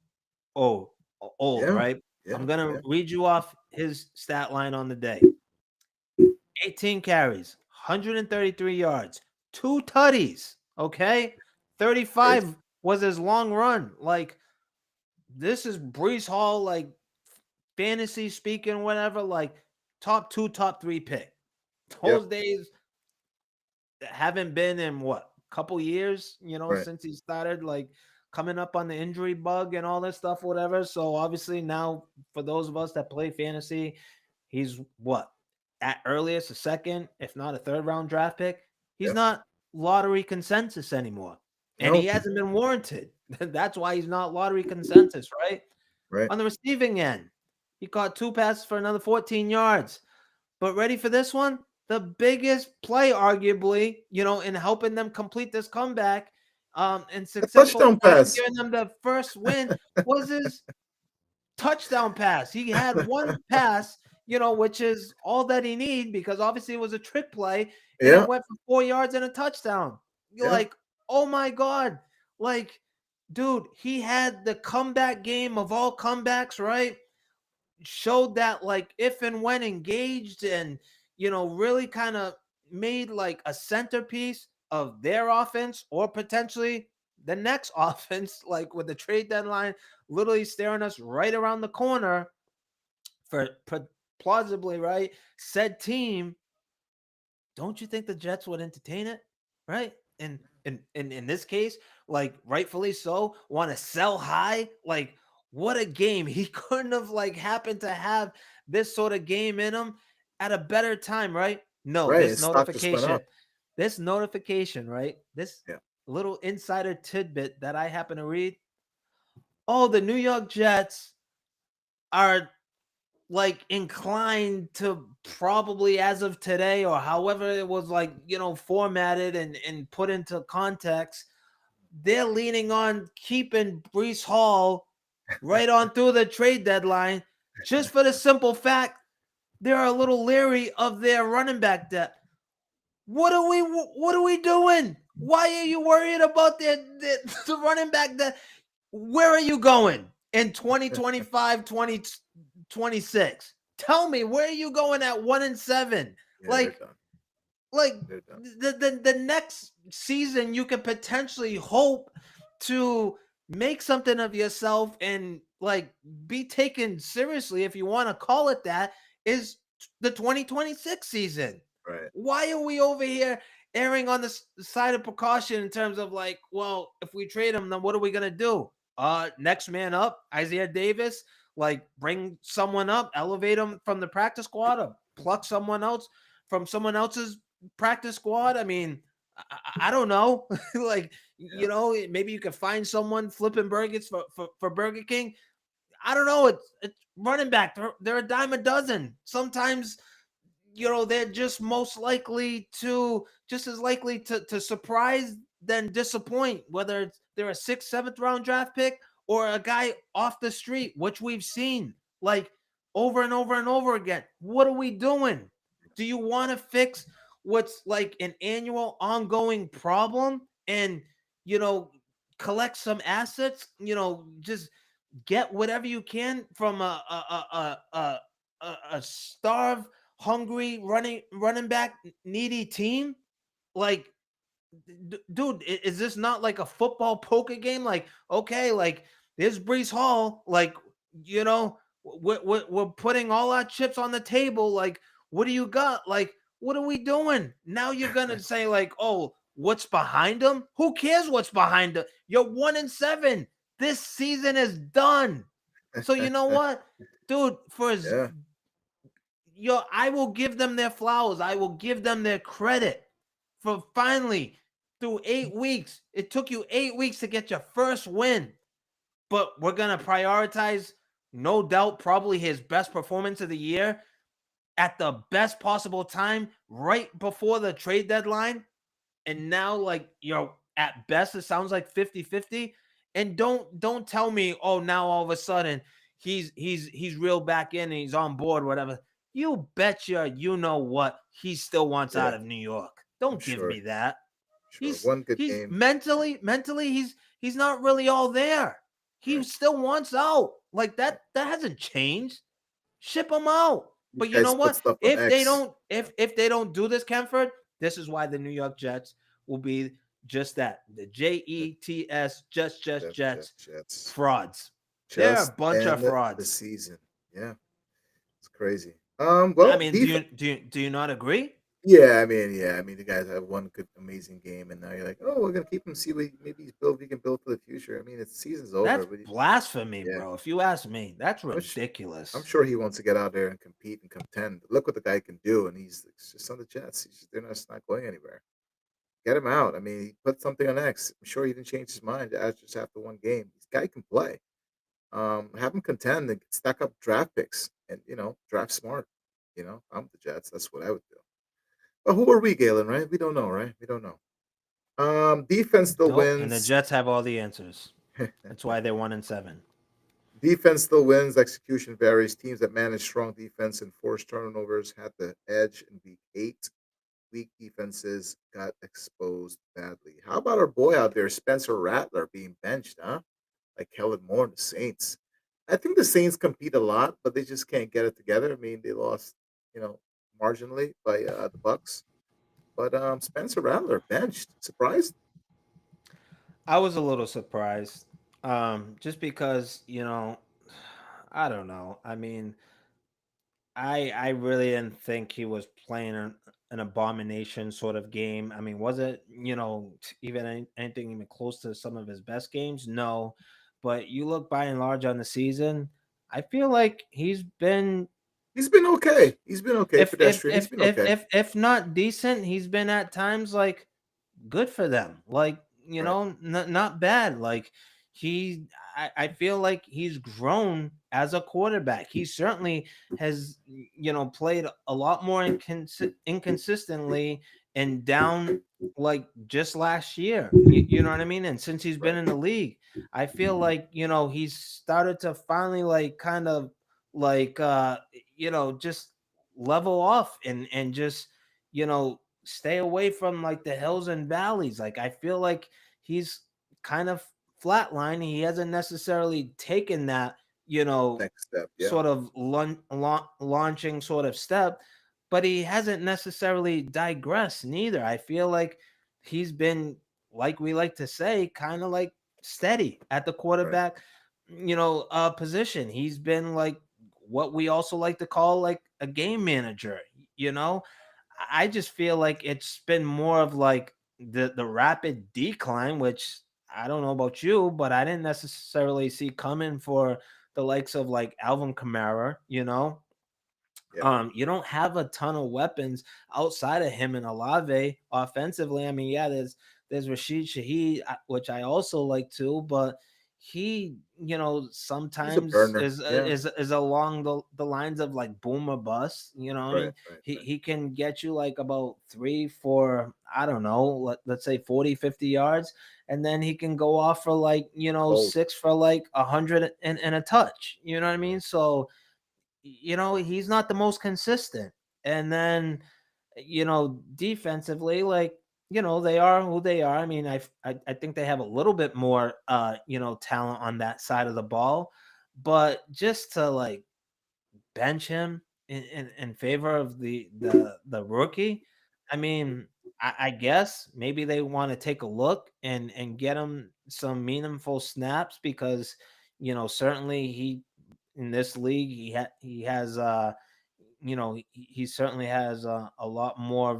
Speaker 2: old, old,
Speaker 1: Yeah,
Speaker 2: right? I'm
Speaker 1: yeah,
Speaker 2: going to
Speaker 1: yeah.
Speaker 2: read you off his stat line on the day: 18 carries, 133 yards, two tutties, okay?
Speaker 1: Crazy.
Speaker 2: 35 was his long run. Like, this is Brees Hall, like fantasy speaking, whatever, like top two, top three pick.
Speaker 1: Yep.
Speaker 2: Those days haven't been in what, couple years,
Speaker 1: Right.
Speaker 2: since he started like coming up on the injury bug and all this stuff, whatever. So obviously now for those of us that play fantasy, he's what, at earliest a second, if not a third round draft pick. He's
Speaker 1: Yep.
Speaker 2: not lottery consensus anymore. And he
Speaker 1: No.
Speaker 2: hasn't been warranted. That's why he's not lottery consensus, right?
Speaker 1: Right.
Speaker 2: On the receiving end, he caught two passes for another 14 yards. But ready for this one? The biggest play, arguably, in helping them complete this comeback, and
Speaker 1: A
Speaker 2: successful
Speaker 1: touchdown
Speaker 2: pass and
Speaker 1: pass.
Speaker 2: giving them the first win was his touchdown pass. He had one pass, which is all that he need, because obviously it was a trick play, and it
Speaker 1: Yeah.
Speaker 2: went for 4 yards and a touchdown. You're
Speaker 1: Yeah.
Speaker 2: like, oh my God. Like, dude, he had the comeback game of all comebacks, right? Showed that, like, if and when engaged, and really kind of made like a centerpiece of their offense, or potentially the next offense, like with the trade deadline literally staring us right around the corner for plausibly, right, said team. Don't you think the Jets would entertain it, right? And in this case, like rightfully so, want to sell high. Like, what a game! He couldn't have like happened to have this sort of game in him at a better time, right? No,
Speaker 1: Right. His stock just went up.
Speaker 2: this notification, right? This
Speaker 1: Yeah.
Speaker 2: little insider tidbit that I happen to read. Oh, the New York Jets are like inclined to, probably as of today, or however it was like, formatted and put into context, they're leaning on keeping Brees Hall right on through the trade deadline, just for the simple fact they're a little leery of their running back depth. What are we doing? Why are you worried about the running back depth? Where are you going in 2025, 2026? Tell me, where are you going at 1-7?
Speaker 1: Yeah. They're
Speaker 2: Like,
Speaker 1: done.
Speaker 2: like
Speaker 1: They're done.
Speaker 2: the next season you could potentially hope to make something of yourself and like be taken seriously, if you want to call it that, is the 2026 season.
Speaker 1: Right.
Speaker 2: Why are we over here erring on the side of precaution in terms of like, well, if we trade him, then what are we gonna do? Next man up, Isaiah Davis, like bring someone up, elevate him from the practice squad, or pluck someone else from someone else's practice squad. I mean, I don't know. Like,
Speaker 1: Yeah.
Speaker 2: maybe you could find someone flipping burgers for Burger King. I don't know. It's running back. They're a dime a dozen. Sometimes, they're just just as likely to surprise than disappoint, whether they're a sixth, seventh round draft pick or a guy off the street, which we've seen like over and over and over again. What are we doing? Do you want to fix what's like an annual ongoing problem and, you know, collect some assets, just get whatever you can from a starve hungry running back needy team? Like, dude, is this not like a football poker game? Like, okay, like there's Brees Hall, like, we're putting all our chips on the table. Like, what do you got? Like, what are we doing now? You're gonna say like, oh, what's behind them? Who cares what's behind them? You're 1-7. This season is done. So you know what, dude?
Speaker 1: Yeah.
Speaker 2: I will give them their flowers. I will give them their credit for finally, through 8 weeks. It took you 8 weeks to get your first win, but we're gonna prioritize, no doubt, probably his best performance of the year at the best possible time, right before the trade deadline. And now, like, at best, it sounds like 50-50. And don't tell me, oh, now all of a sudden he's reeled back in and he's on board, whatever. You betcha, you know what, he still wants
Speaker 1: Yeah.
Speaker 2: out of New York.
Speaker 1: I'm
Speaker 2: Don't give
Speaker 1: sure.
Speaker 2: me that.
Speaker 1: Sure.
Speaker 2: He's
Speaker 1: One good
Speaker 2: he's
Speaker 1: game.
Speaker 2: mentally he's not really all there. He
Speaker 1: Right.
Speaker 2: still wants out. Like, that hasn't changed. Ship him out.
Speaker 1: These
Speaker 2: But you know
Speaker 1: guys put
Speaker 2: what?
Speaker 1: stuff on
Speaker 2: If they
Speaker 1: X.
Speaker 2: don't if they don't do this, Kemford, this is why the New York Jets will be just that. The Jets, Jets,
Speaker 1: Jets.
Speaker 2: frauds. They're a
Speaker 1: Just
Speaker 2: bunch of
Speaker 1: end the
Speaker 2: frauds.
Speaker 1: season. Yeah. It's crazy.
Speaker 2: I
Speaker 1: Well,
Speaker 2: mean, do you not agree?
Speaker 1: yeah. I mean, the guys have one good, amazing game, and now you're like, oh, we're gonna keep him. See what maybe he's build. We can build for the future. I mean, it's season's over,
Speaker 2: That's
Speaker 1: but
Speaker 2: blasphemy,
Speaker 1: yeah,
Speaker 2: bro. If you ask me, that's
Speaker 1: I'm, sh- I'm
Speaker 2: ridiculous.
Speaker 1: sure he wants to get out there and compete and contend. Look what the guy can do, and he's just on the Jets. They're not going anywhere. Get him out. I mean, he put something on X. I'm sure he didn't change his mind just after one game. This guy can play. Have him contend and stack up draft picks, and draft smart. I'm the Jets. That's what I would do. But who are we, Galen? Right? We don't know, right? We don't know. Defense still
Speaker 2: Nope. And the
Speaker 1: wins.
Speaker 2: Jets have all the answers. That's why they're 1-7.
Speaker 1: Defense still wins. Execution varies. Teams that manage strong defense and force turnovers had the edge in week 8. Weak defenses got exposed badly. How about our boy out there, Spencer Rattler, being benched, huh? Like Kellen Moore and the Saints. I think the Saints compete a lot, but they just can't get it together. I mean, they lost, you know, marginally by the Bucks. But Spencer Rattler benched. Surprised?
Speaker 2: I was a little surprised. Just because, I don't know. I mean, I really didn't think he was playing an abomination sort of game. I mean, was it, even anything even close to some of his best games? No. But you look by and large on the season, I feel like he's been,
Speaker 1: He's been okay. He's been okay. Pedestrian. He's been okay.
Speaker 2: if not decent, he's been at times like good for them. Like,
Speaker 1: Right.
Speaker 2: not bad. Like, he, I feel like he's grown as a quarterback. He certainly has, played a lot more inconsistently and down, like just last year. You know what I mean? And since he's been
Speaker 1: Right.
Speaker 2: in the league, I feel like, he's started to finally like kind of like just level off and just, stay away from like the hills and valleys. Like, I feel like he's kind of flatline. He hasn't necessarily taken that,
Speaker 1: Next step. Yeah.
Speaker 2: sort of launching sort of step, but he hasn't necessarily digressed neither. I feel like he's been, like we like to say, kind of like steady at the
Speaker 1: Right.
Speaker 2: quarterback, position. He's been like what we also like to call like a game manager, you know. I just feel like it's been more of like the rapid decline, which I don't know about you, but I didn't necessarily see coming for the likes of like Alvin Kamara, you know.
Speaker 1: Yeah,
Speaker 2: You don't have a ton of weapons outside of him and Olave offensively. I mean, yeah, there's Rashid Shaheed, which I also like too, but he,
Speaker 1: he's a
Speaker 2: sometimes
Speaker 1: burner. Yeah,
Speaker 2: is along the lines of like boom or bust. I
Speaker 1: right,
Speaker 2: mean,
Speaker 1: right,
Speaker 2: he
Speaker 1: right.
Speaker 2: he can get you like about 3 for, I don't know, let's say 40, 50 yards, and then he can go off for like,
Speaker 1: Bold.
Speaker 2: 6 for like 100 and a touch. You know what I mean? So he's not the most consistent. And then, defensively, like, they are who they are. I mean, I think they have a little bit more, talent on that side of the ball, but just to like bench him in favor of the rookie, I mean, I guess maybe they want to take a look and get him some meaningful snaps because certainly he in this league he has he certainly has a lot more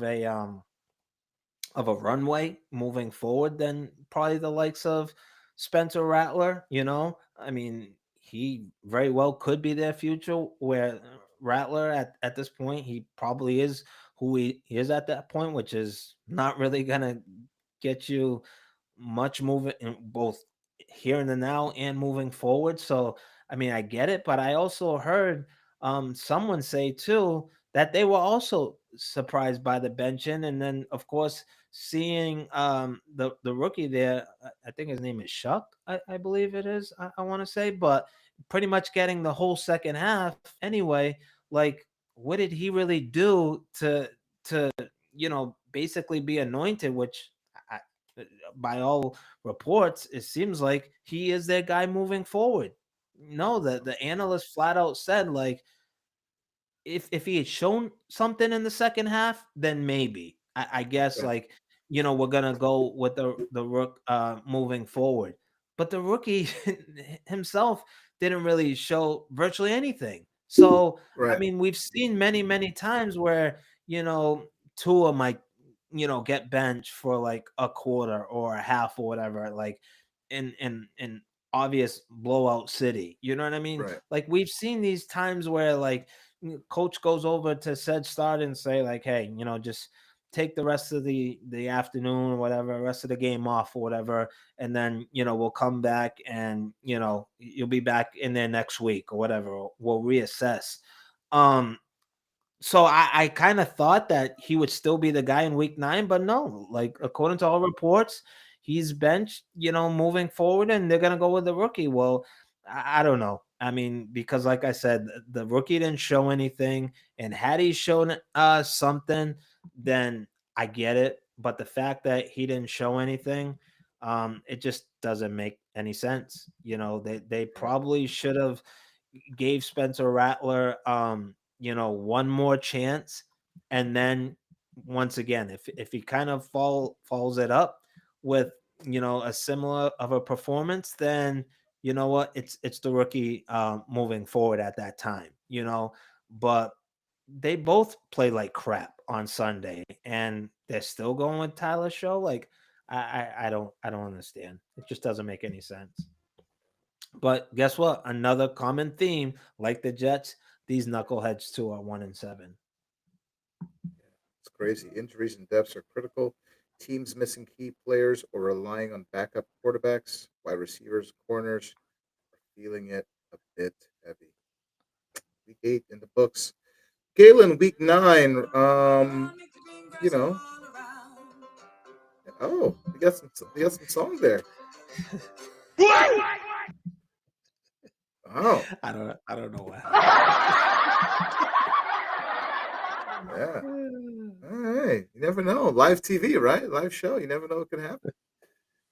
Speaker 2: of a runway moving forward than probably the likes of Spencer Rattler. I mean, he very well could be their future. Where Rattler at this point, he probably is who he is at that point, which is not really gonna get you much moving in both here and the now and moving forward. So I mean, I get it, but I also heard someone say too that they were also surprised by the benching, and then of course seeing the rookie there, I think his name is Shuck, I believe it is, I want to say, but pretty much getting the whole second half anyway. Like, what did he really do to basically be anointed? Which I, by all reports, it seems like he is their guy moving forward. No, the analyst flat out said like if he had shown something in the second half, then maybe I guess
Speaker 1: Okay.
Speaker 2: like we're gonna go with the rook moving forward. But the rookie himself didn't really show virtually anything. So I
Speaker 1: Right.
Speaker 2: mean, we've seen many times where Tua might get benched for like a quarter or a half or whatever, like in obvious blowout city. You know what I mean?
Speaker 1: Right.
Speaker 2: Like we've seen these times where like coach goes over to said start and say like, hey, just take the rest of the afternoon or whatever, rest of the game off or whatever, and then we'll come back and you'll be back in there next week or whatever. We'll reassess. So I kind of thought that he would still be the guy in week 9, but no, like according to all reports, he's benched, moving forward, and they're gonna go with the rookie. Well, I don't know. I mean, because like I said, the rookie didn't show anything, and had he shown something, then I get it. But the fact that he didn't show anything, it just doesn't make any sense. They
Speaker 1: Right.
Speaker 2: probably should have gave Spencer Rattler one more chance, and then once again, if he kind of follows it up with a similar of a performance, then you know what, it's the rookie moving forward at that time. But they both play like crap on Sunday, and they're still going with Tyler Show. Like I don't understand. It just doesn't make any sense. But guess what? Another common theme, like the Jets, these knuckleheads too are 1-7.
Speaker 1: It's crazy. Injuries and deaths are critical. Teams missing key players or relying on backup quarterbacks, wide receivers, corners are feeling it a bit heavy. Week 8 in the books. Galen, week 9. You know, oh, we got some song there. Oh,
Speaker 2: I don't know what happened.
Speaker 1: yeah. All right. You never know. Live TV, right? Live show. You never know what can happen.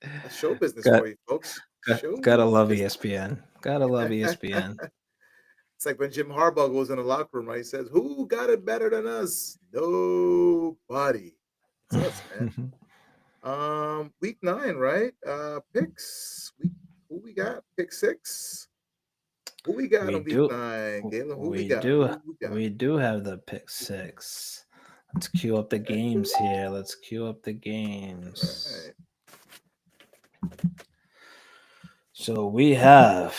Speaker 1: That's show business
Speaker 2: Got,
Speaker 1: for you, folks.
Speaker 2: gotta
Speaker 1: Show
Speaker 2: love
Speaker 1: business.
Speaker 2: ESPN. Gotta love ESPN.
Speaker 1: It's like when Jim Harbaugh goes in the locker room, right? He says, "Who got it better than us? Nobody. It's us, man." Week 9, right? Picks. Who we got? Pick 6. Who we got
Speaker 2: we
Speaker 1: in week
Speaker 2: do
Speaker 1: 9? Galen, who we
Speaker 2: we
Speaker 1: got?
Speaker 2: do
Speaker 1: Who we got?
Speaker 2: we do have the pick six. Let's queue up the
Speaker 1: Okay.
Speaker 2: games here. Let's queue up the
Speaker 1: All
Speaker 2: games.
Speaker 1: right.
Speaker 2: So we have.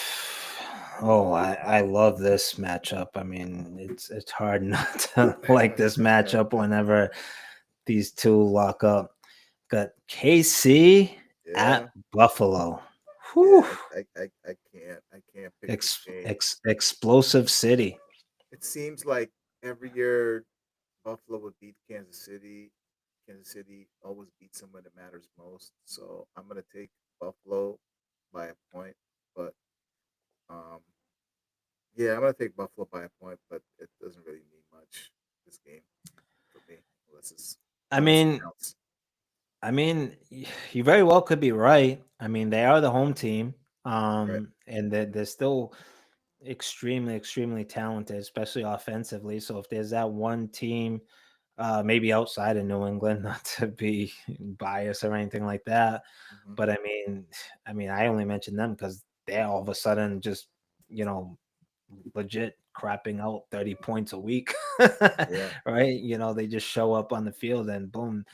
Speaker 2: Oh, I love this matchup. I mean, it's hard not to like this matchup whenever these two lock up. Got KC
Speaker 1: Yeah.
Speaker 2: at Buffalo. Whew.
Speaker 1: Yeah. I can't pick this game.
Speaker 2: Explosive City.
Speaker 1: It seems like every year Buffalo would beat Kansas City. Kansas City always beats them when it matters most. So I'm gonna take Buffalo by a point. But um, yeah, I'm gonna take Buffalo by a point, but it doesn't really mean much this game for me, unless it's
Speaker 2: I
Speaker 1: unless it
Speaker 2: mean,
Speaker 1: counts.
Speaker 2: you very well could be right. I mean, they are the home team,
Speaker 1: Right.
Speaker 2: and they're still extremely talented, especially offensively. So if there's that one team, maybe outside of New England, not to be biased or anything like that,
Speaker 1: Hmm.
Speaker 2: but I mean, I only mentioned them because they're all of a sudden just you know legit crapping out 30 points a week,
Speaker 1: Yeah.
Speaker 2: right? They just show up on the field and boom,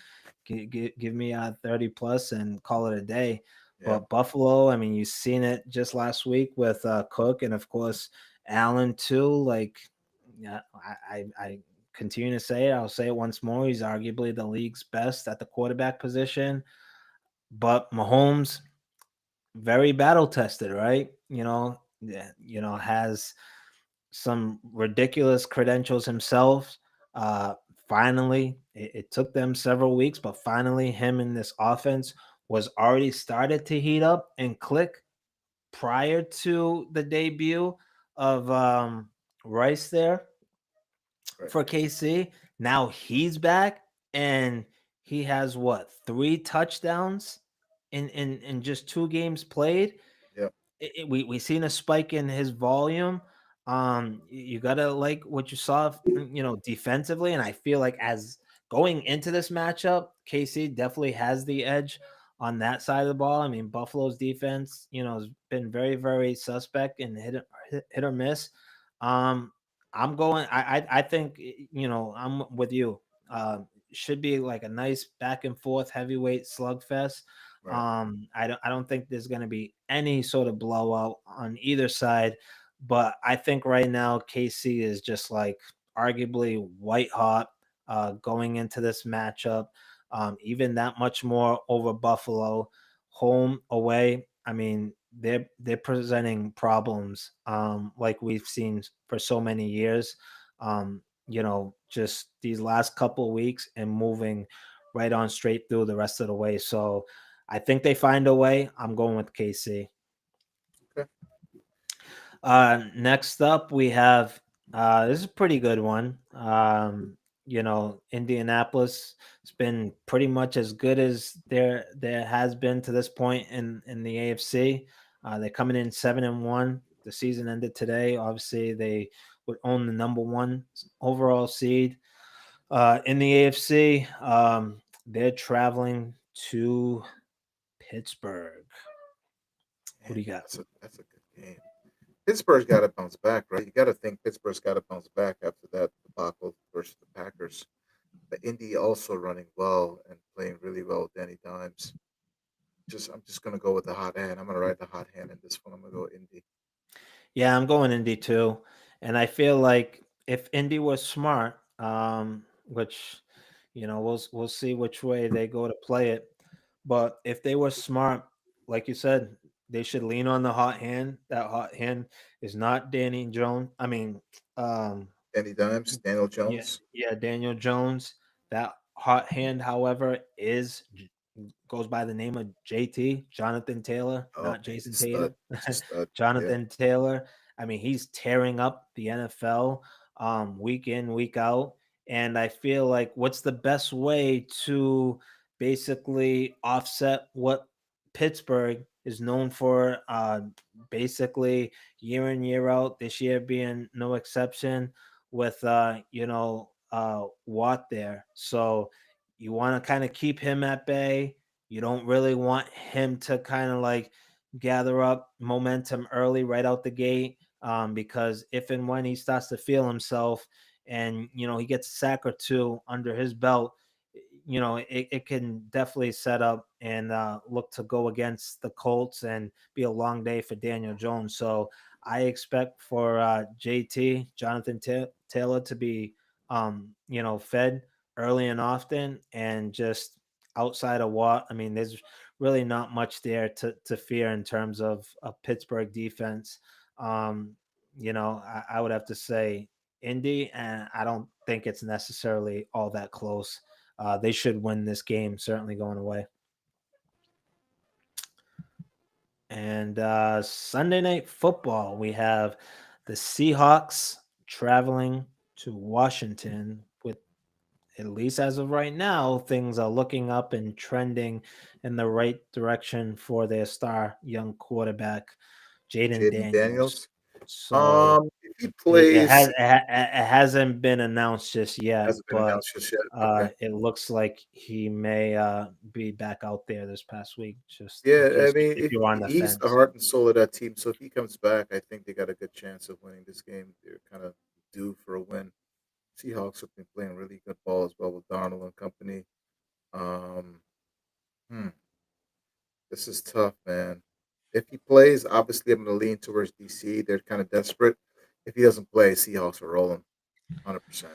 Speaker 2: give me a 30 plus and call it a day.
Speaker 1: Yeah.
Speaker 2: But Buffalo, I mean, you've seen it just last week with Cook and of course Allen too. Like, yeah, I continue to say it. I'll say it once more. He's arguably the league's best at the quarterback position. But Mahomes, very battle tested, right? Yeah, has some ridiculous credentials himself. Uh, Finally, it took them several weeks, but finally, him and this offense was already started to heat up and click prior to the debut of Rice there
Speaker 1: Right.
Speaker 2: for KC. Now he's back and he has what, three touchdowns in just two games played.
Speaker 1: Yeah.
Speaker 2: We seen a spike in his volume. You gotta like what you saw, defensively, and I feel like as going into this matchup, KC definitely has the edge on that side of the ball. I mean, Buffalo's defense, has been very suspect and hit or miss. Um, I'm going. I think I'm with you. Should be like a nice back and forth heavyweight slugfest.
Speaker 1: Right.
Speaker 2: I don't think there's going to be any sort of blowout on either side, but I think right now KC is just like arguably white hot going into this matchup. Even that much more over Buffalo, home away. I mean, they're presenting problems like we've seen for so many years. Just these last couple of weeks and moving right on straight through the rest of the way. So I think they find a way. I'm going with KC.
Speaker 1: Okay.
Speaker 2: Next up, we have this is a pretty good one. Indianapolis has been pretty much as good as there has been to this point in the AFC. They're coming in 7-1. The season ended today. Obviously, they would own the number one overall seed in the AFC. They're traveling to Pittsburgh. Who
Speaker 1: Man,
Speaker 2: do you got?
Speaker 1: that's a good game. Pittsburgh's got to bounce back, right? You got to think Pittsburgh's got to bounce back after that debacle versus the Packers. But Indy also running well and playing really well. Danny Dimes. I'm just gonna go with the hot hand. I'm gonna ride the hot hand in this one. I'm gonna go Indy.
Speaker 2: Yeah, I'm going Indy too. And I feel like if Indy was smart, which we'll see which way they go to play it. But if they were smart, like you said, they should lean on the hot hand. That hot hand is not Danny Jones. I mean, um,
Speaker 1: Danny Dimes, Daniel
Speaker 2: yeah,
Speaker 1: Jones.
Speaker 2: yeah, Daniel Jones. That hot hand, however, goes by the name of JT, Jonathan Taylor,
Speaker 1: Oh,
Speaker 2: not
Speaker 1: he's a
Speaker 2: Jason
Speaker 1: stud.
Speaker 2: Tatum.
Speaker 1: He's a stud. Yeah.
Speaker 2: Jonathan Taylor. I mean, he's tearing up the NFL week in, week out. And I feel like what's the best way to basically offset what Pittsburgh is known for, basically year in, year out, this year being no exception with Watt there. So you want to kind of keep him at bay. You don't really want him to kind of like gather up momentum early right out the gate, because if and when he starts to feel himself and he gets a sack or two under his belt, it can definitely set up and look to go against the Colts and be a long day for Daniel Jones. So I expect for JT Jonathan Taylor to be fed early and often, and just outside of what I mean, there's really not much there to fear in terms of a Pittsburgh defense. I would have to say Indy, and I don't think it's necessarily all that close. They should win this game, certainly going away. And Sunday night football, we have the Seahawks traveling to Washington. With, at least as of right now, things are looking up and trending in the right direction for their star young quarterback, Jaden
Speaker 1: Jaden
Speaker 2: Daniels.
Speaker 1: Daniels.
Speaker 2: So
Speaker 1: If he
Speaker 2: it
Speaker 1: plays,
Speaker 2: hasn't been announced just yet,
Speaker 1: hasn't been
Speaker 2: but
Speaker 1: announced just yet. Okay.
Speaker 2: it looks like he may be back out there this past week, just in
Speaker 1: Yeah, I
Speaker 2: case
Speaker 1: mean,
Speaker 2: if
Speaker 1: if
Speaker 2: you're on the
Speaker 1: he's the
Speaker 2: fence.
Speaker 1: heart and soul of that team, so if he comes back, I think they got a good chance of winning this game. They're kind of due for a win. Seahawks have been playing really good ball as well with Donald and company. Um, hmm, this is tough, man. If he plays, obviously I'm going to lean towards DC. They're kind of desperate. If he doesn't play, Seahawks are rolling 100%.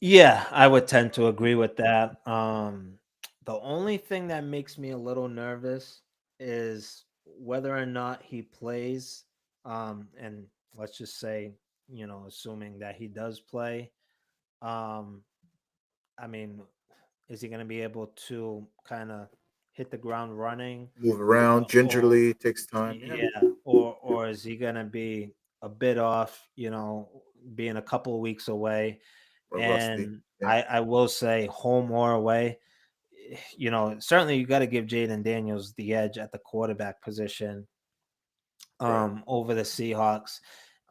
Speaker 2: Yeah, I would tend to agree with that. The only thing that makes me a little nervous is whether or not he plays. And let's just say, assuming that he does play, um, I mean, is he going to be able to kind of hit the ground running,
Speaker 1: Move around
Speaker 2: or
Speaker 1: gingerly, takes time. Yeah,
Speaker 2: yeah, or is he going to be a bit off? Being a couple of weeks away,
Speaker 1: or rusty.
Speaker 2: and
Speaker 1: Yeah,
Speaker 2: I will say, home or away, certainly you got to give Jaden Daniels the edge at the quarterback position
Speaker 1: right.
Speaker 2: over the Seahawks,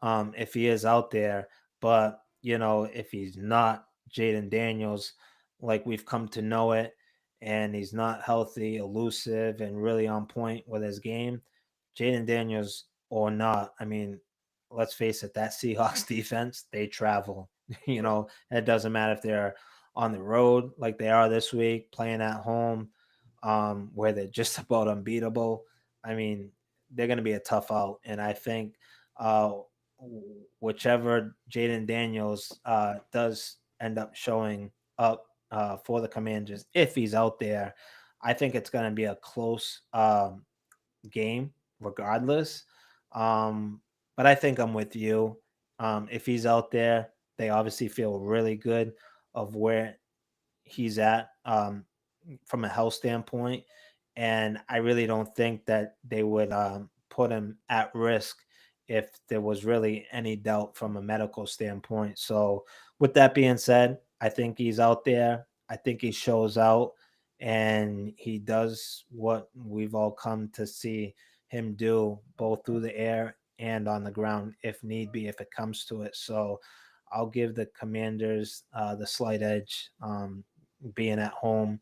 Speaker 2: if he is out there. But if he's not Jaden Daniels, like we've come to know it, and he's not healthy, elusive, and really on point with his game, Jaden Daniels or not, I mean, let's face it, that Seahawks defense, they travel.
Speaker 1: Right.
Speaker 2: It doesn't matter if they're on the road like they are this week, playing at home, where they're just about unbeatable. I mean, they're going to be a tough out, and I think uh, whichever Jaden Daniels does end up showing up for the Commanders, if he's out there, I think it's going to be a close game regardless. But I think I'm with you. If he's out there, they obviously feel really good of where he's at from a health standpoint. And I really don't think that they would put him at risk if there was really any doubt from a medical standpoint. So, with that being said, I think he's out there. I think he shows out and he does what we've all come to see him do, both through the air and on the ground, if need be, if it comes to it. So, I'll give the Commanders the slight edge, being at home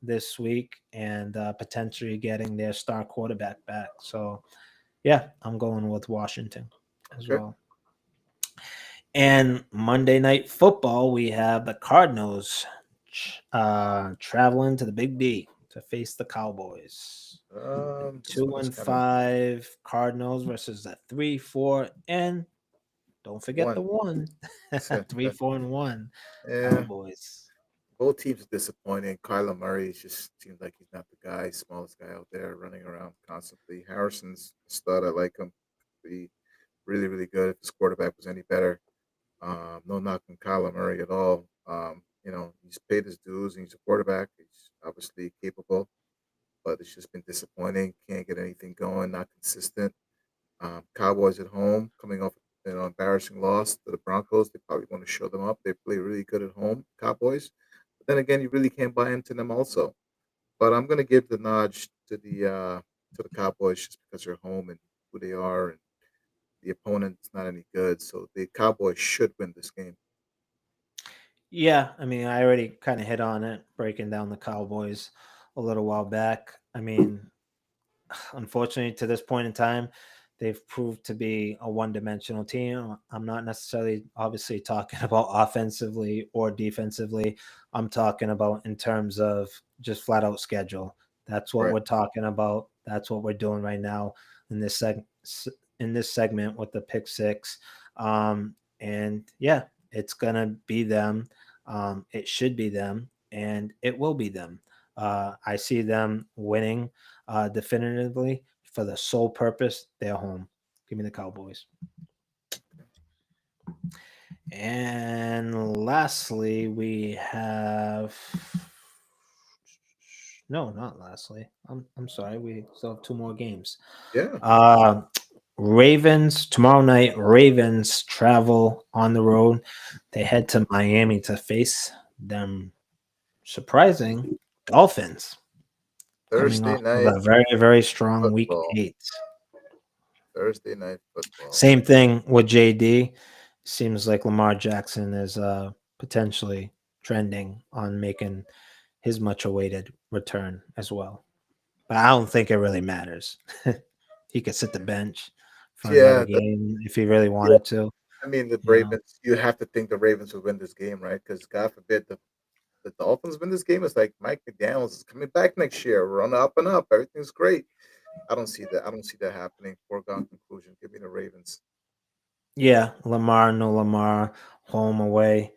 Speaker 2: this week, and potentially getting their star quarterback back. So, yeah, I'm going with Washington as
Speaker 1: Okay.
Speaker 2: well. And Monday Night Football, we have the Cardinals traveling to the Big D to face the Cowboys. The
Speaker 1: This
Speaker 2: two
Speaker 1: one is
Speaker 2: and
Speaker 1: kind of
Speaker 2: five Cardinals versus the 3-4, and don't forget the
Speaker 1: one.
Speaker 2: one. 3-4-1
Speaker 1: Yeah,
Speaker 2: Cowboys.
Speaker 1: both teams are disappointing. Kyler Murray just seems like he's not the guy, smallest guy out there running around constantly. Harrison's a stud. I like him. Be really, really good if his quarterback was any better. No knock on Kyler Murray at all. He's paid his dues and he's a quarterback. He's obviously capable, but it's just been disappointing. Can't get anything going, not consistent. Cowboys at home, coming off an embarrassing loss to the Broncos. They probably want to show them up. They play really good at home, Cowboys. But then again, you really can't buy into them also. But I'm going to give the nod to the Cowboys just because they're home and who they are, and the opponent's not any good. So the Cowboys should win this game.
Speaker 2: Yeah, I mean, I already kind of hit on it, breaking down the Cowboys a little while back. I mean, unfortunately, to this point in time, they've proved to be a one-dimensional team. I'm not necessarily obviously talking about offensively or defensively. I'm talking about in terms of just flat out schedule. That's what
Speaker 1: Right.
Speaker 2: we're talking about. That's what we're doing right now in this segment with the pick six. And yeah, it's gonna be them. It should be them, and it will be them. I see them winning definitively for the sole purpose they're home. Give me the Cowboys. And lastly, we have no, not lastly. I'm sorry. We still have two more games.
Speaker 1: Yeah.
Speaker 2: Uh, Ravens tomorrow night. Ravens travel on the road. They head to Miami to face them. Surprising Dolphins coming
Speaker 1: Thursday
Speaker 2: off of
Speaker 1: night
Speaker 2: a very very strong week
Speaker 1: football.
Speaker 2: 8.
Speaker 1: Thursday night football.
Speaker 2: Same thing with JD. Seems like Lamar Jackson is potentially trending on making his much awaited return as well. But I don't think it really matters. He could sit the bench for another
Speaker 1: Yeah,
Speaker 2: game if he really
Speaker 1: yeah.
Speaker 2: wanted to.
Speaker 1: I mean, the
Speaker 2: You know,
Speaker 1: Ravens. You have to think the Ravens would win this game, right? Because God forbid the Dolphins win this game. It's like Mike McDaniel's is coming back next year. Run up and up. Everything's great. I don't see that. I don't see that happening. Foregone conclusion. Give me the Ravens.
Speaker 2: yeah, Lamar, no Lamar, home away.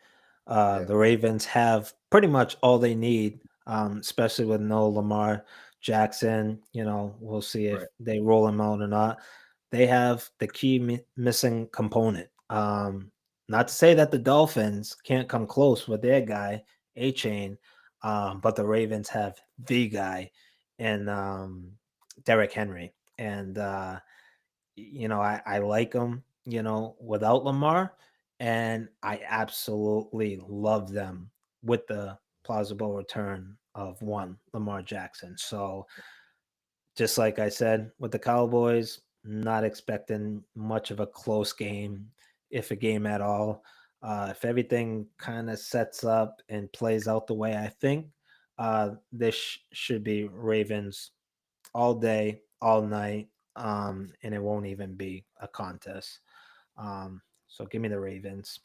Speaker 1: Yeah.
Speaker 2: The Ravens have pretty much all they need, especially with no Lamar Jackson. We'll see if
Speaker 1: Right.
Speaker 2: they roll him out or not. They have the key missing component. Not to say that the Dolphins can't come close with their guy, A Chain, but the Ravens have the guy in Derrick Henry. And, I like him, without Lamar. And I absolutely love them with the plausible return of one Lamar Jackson. So, just like I said with the Cowboys, not expecting much of a close game, if a game at all. If everything kind of sets up and plays out the way I think, this should be Ravens all day, all night, and it won't even be a contest. So give me the Ravens.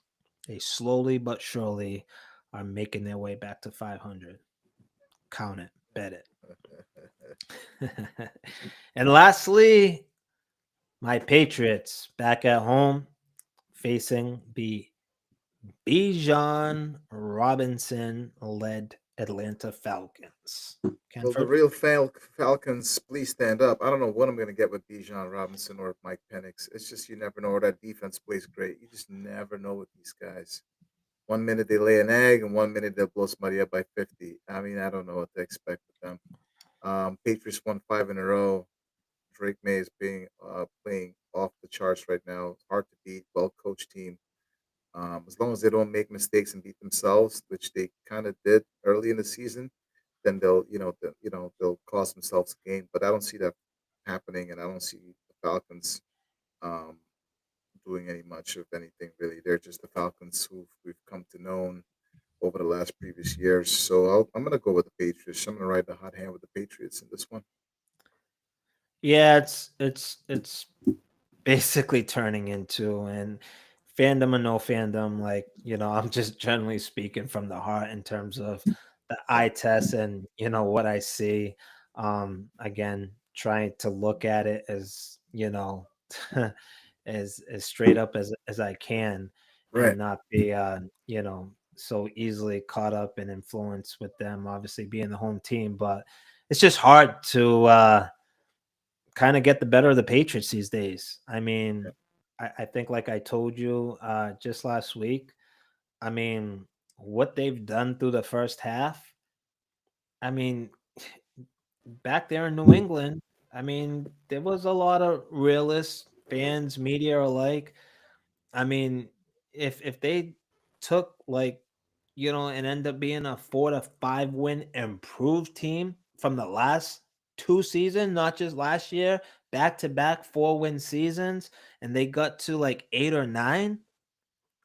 Speaker 2: They slowly but surely are making their way back to 500. Count it, bet it. And lastly, my Patriots back at home facing the Bijan Robinson led Atlanta Falcons.
Speaker 1: Well, the
Speaker 2: Kenford?
Speaker 1: real Falcons, please stand up. I don't know what I'm going to get with Bijan Robinson or Mike Penix. It's just you never know. Or that defense plays great. You just never know with these guys. 1 minute they lay an egg, and 1 minute they'll blow somebody up by 50. I mean, I don't know what to expect with them. Patriots won 5 in a row. Drake May is playing off the charts right now. Hard to beat, well coached team. As long as they don't make mistakes and beat themselves, which they kind of did early in the season, then they'll cost themselves a game. But I don't see that happening, and I don't see the Falcons um, doing any much of anything really. They're just the Falcons who we've come to know over the last previous years. So I'm going to go with the Patriots. I'm going to ride the hot hand with the Patriots in this one.
Speaker 2: Yeah, it's basically turning into, and fandom or no fandom, like, I'm just generally speaking from the heart in terms of the eye test and what I see. Again, trying to look at it as, as straight up as I can,
Speaker 1: Right.
Speaker 2: and not be so easily caught up and influenced with them obviously being the home team. But it's just hard to kind of get the better of the Patriots these days. I mean, I think, like I told you just last week, I mean, what they've done through the first half, I mean, back there in New England, I mean, there was a lot of realists, fans, media alike. I mean, if they took, like, and end up being a 4 to 5 win improved team from the last two seasons, not just last year, back to back 4 win seasons, and they got to like 8 or 9,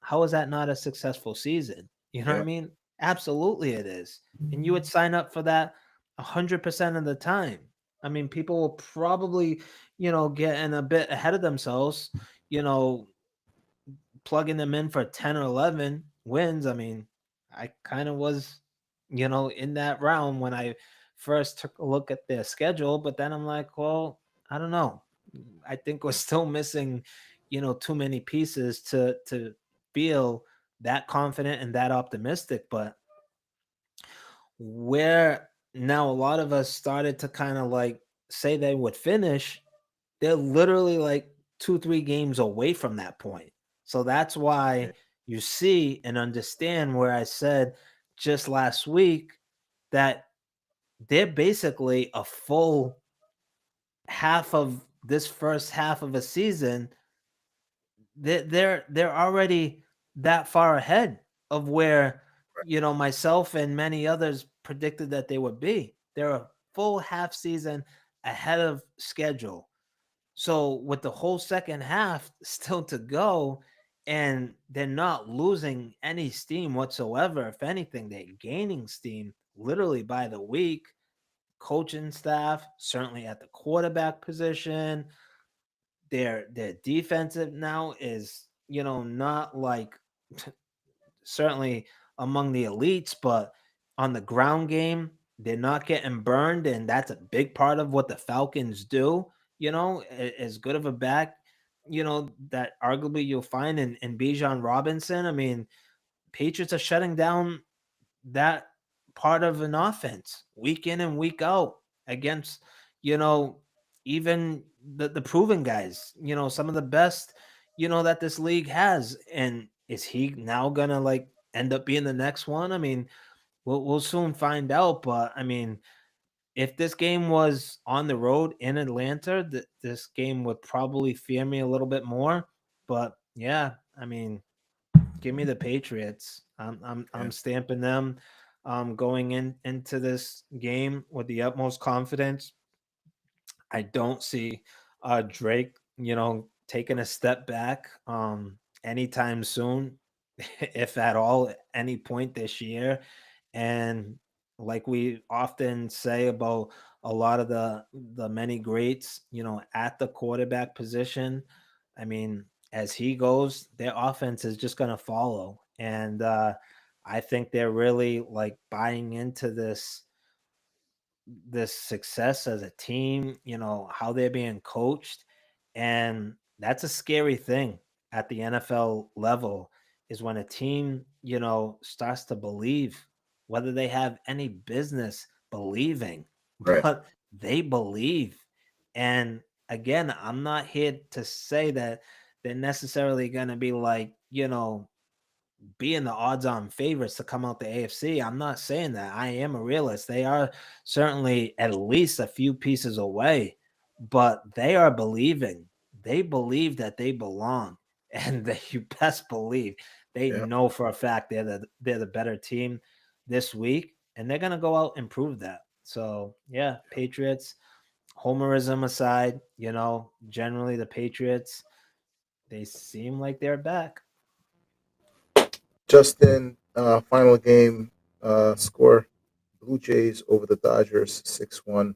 Speaker 2: how is that not a successful season? You know what I
Speaker 1: Yeah.
Speaker 2: mean? Absolutely it is. And you would sign up for that 100% of the time. I mean, people will probably, getting a bit ahead of themselves, you know, plugging them in for 10 or 11 wins. I mean, I kind of was, in that round when I first took a look at their schedule, but then I'm like, well, I don't know. I think we're still missing, too many pieces to feel that confident and that optimistic. But where now a lot of us started to kind of like say they would finish, they're literally like 2, 3 games away from that point. So that's
Speaker 1: Yeah,
Speaker 2: why you see and understand where I said just last week that they're basically a full half of this first half of a season. They're already that far ahead of where
Speaker 1: right,
Speaker 2: myself and many others predicted that they would be. They're a full half season ahead of schedule. So with the whole second half still to go, and they're not losing any steam whatsoever. If anything, they're gaining steam literally by the week. Coaching staff, certainly at the quarterback position, their defensive now is, not like certainly among the elites, but on the ground game, they're not getting burned, and that's a big part of what the Falcons do. As good of a back, that arguably you'll find in Bijan Robinson. I mean, Patriots are shutting down that part of an offense week in and week out against, you know, even the proven guys, some of the best, that this league has. And is he now gonna like end up being the next one? I mean, we'll soon find out. But I mean, if this game was on the road in Atlanta, this game would probably fear me a little bit more. But yeah, I mean, give me the Patriots. I'm
Speaker 1: yeah,
Speaker 2: stamping them going into this game with the utmost confidence. I don't see Drake, taking a step back anytime soon, if at all, at any point this year. And like we often say about a lot of the many greats, at the quarterback position, I mean, as he goes, their offense is just going to follow. And I think they're really like buying into this success as a team, how they're being coached. And that's a scary thing at the NFL level, is when a team, starts to believe, whether they have any business believing,
Speaker 1: right.
Speaker 2: but they believe. And again, I'm not here to say that they're necessarily going to be like, being the odds-on favorites to come out the AFC. I'm not saying that. I am a realist. They are certainly at least a few pieces away, but they are believing. They believe that they belong, and that you best believe they
Speaker 1: Yeah,
Speaker 2: know for a fact they're the better team this week, and they're gonna go out and prove that. So yeah, Patriots. Homerism aside, generally the Patriots, they seem like they're back.
Speaker 1: Justin, final game score: Blue Jays over the Dodgers 6-1.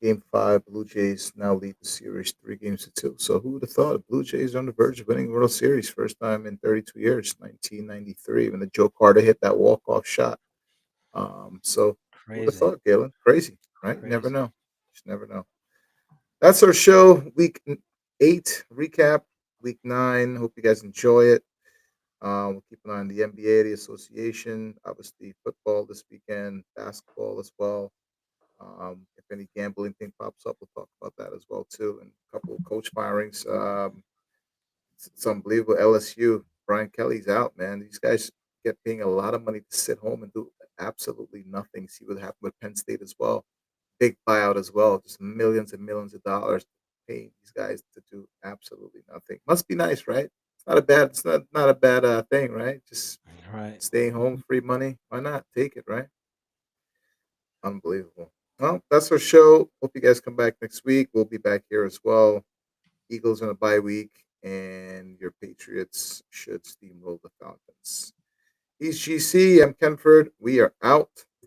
Speaker 1: Game five, Blue Jays now lead the series 3 games to 2. So who would have thought Blue Jays are on the verge of winning the World Series first time in 32 years, 1993, when the Joe Carter hit that walk-off shot. So who would have
Speaker 2: Crazy.
Speaker 1: thought, Galen? Crazy, right? You never
Speaker 2: Crazy.
Speaker 1: know. Just never know. That's our show. Week 8 recap. Week 9. Hope you guys enjoy it. We'll keep an eye on the NBA, the association, obviously football this weekend, basketball as well. If any gambling thing pops up, we'll talk about that as well too, and a couple of coach firings. It's unbelievable. LSU, Brian Kelly's out, man. These guys get paying a lot of money to sit home and do absolutely nothing. See what happened with Penn State as well. Big buyout as well. Just millions and millions of dollars paying these guys to do absolutely nothing. Must be nice, right? It's not a bad. It's not a bad thing, right? Just
Speaker 2: Right.
Speaker 1: staying home, free money. Why not take it, right? Unbelievable. Well, that's our show. Hope you guys come back next week. We'll be back here as well. Eagles on a bye week, and your Patriots should steamroll the Falcons. He's GC. I'm Kenford. We are out.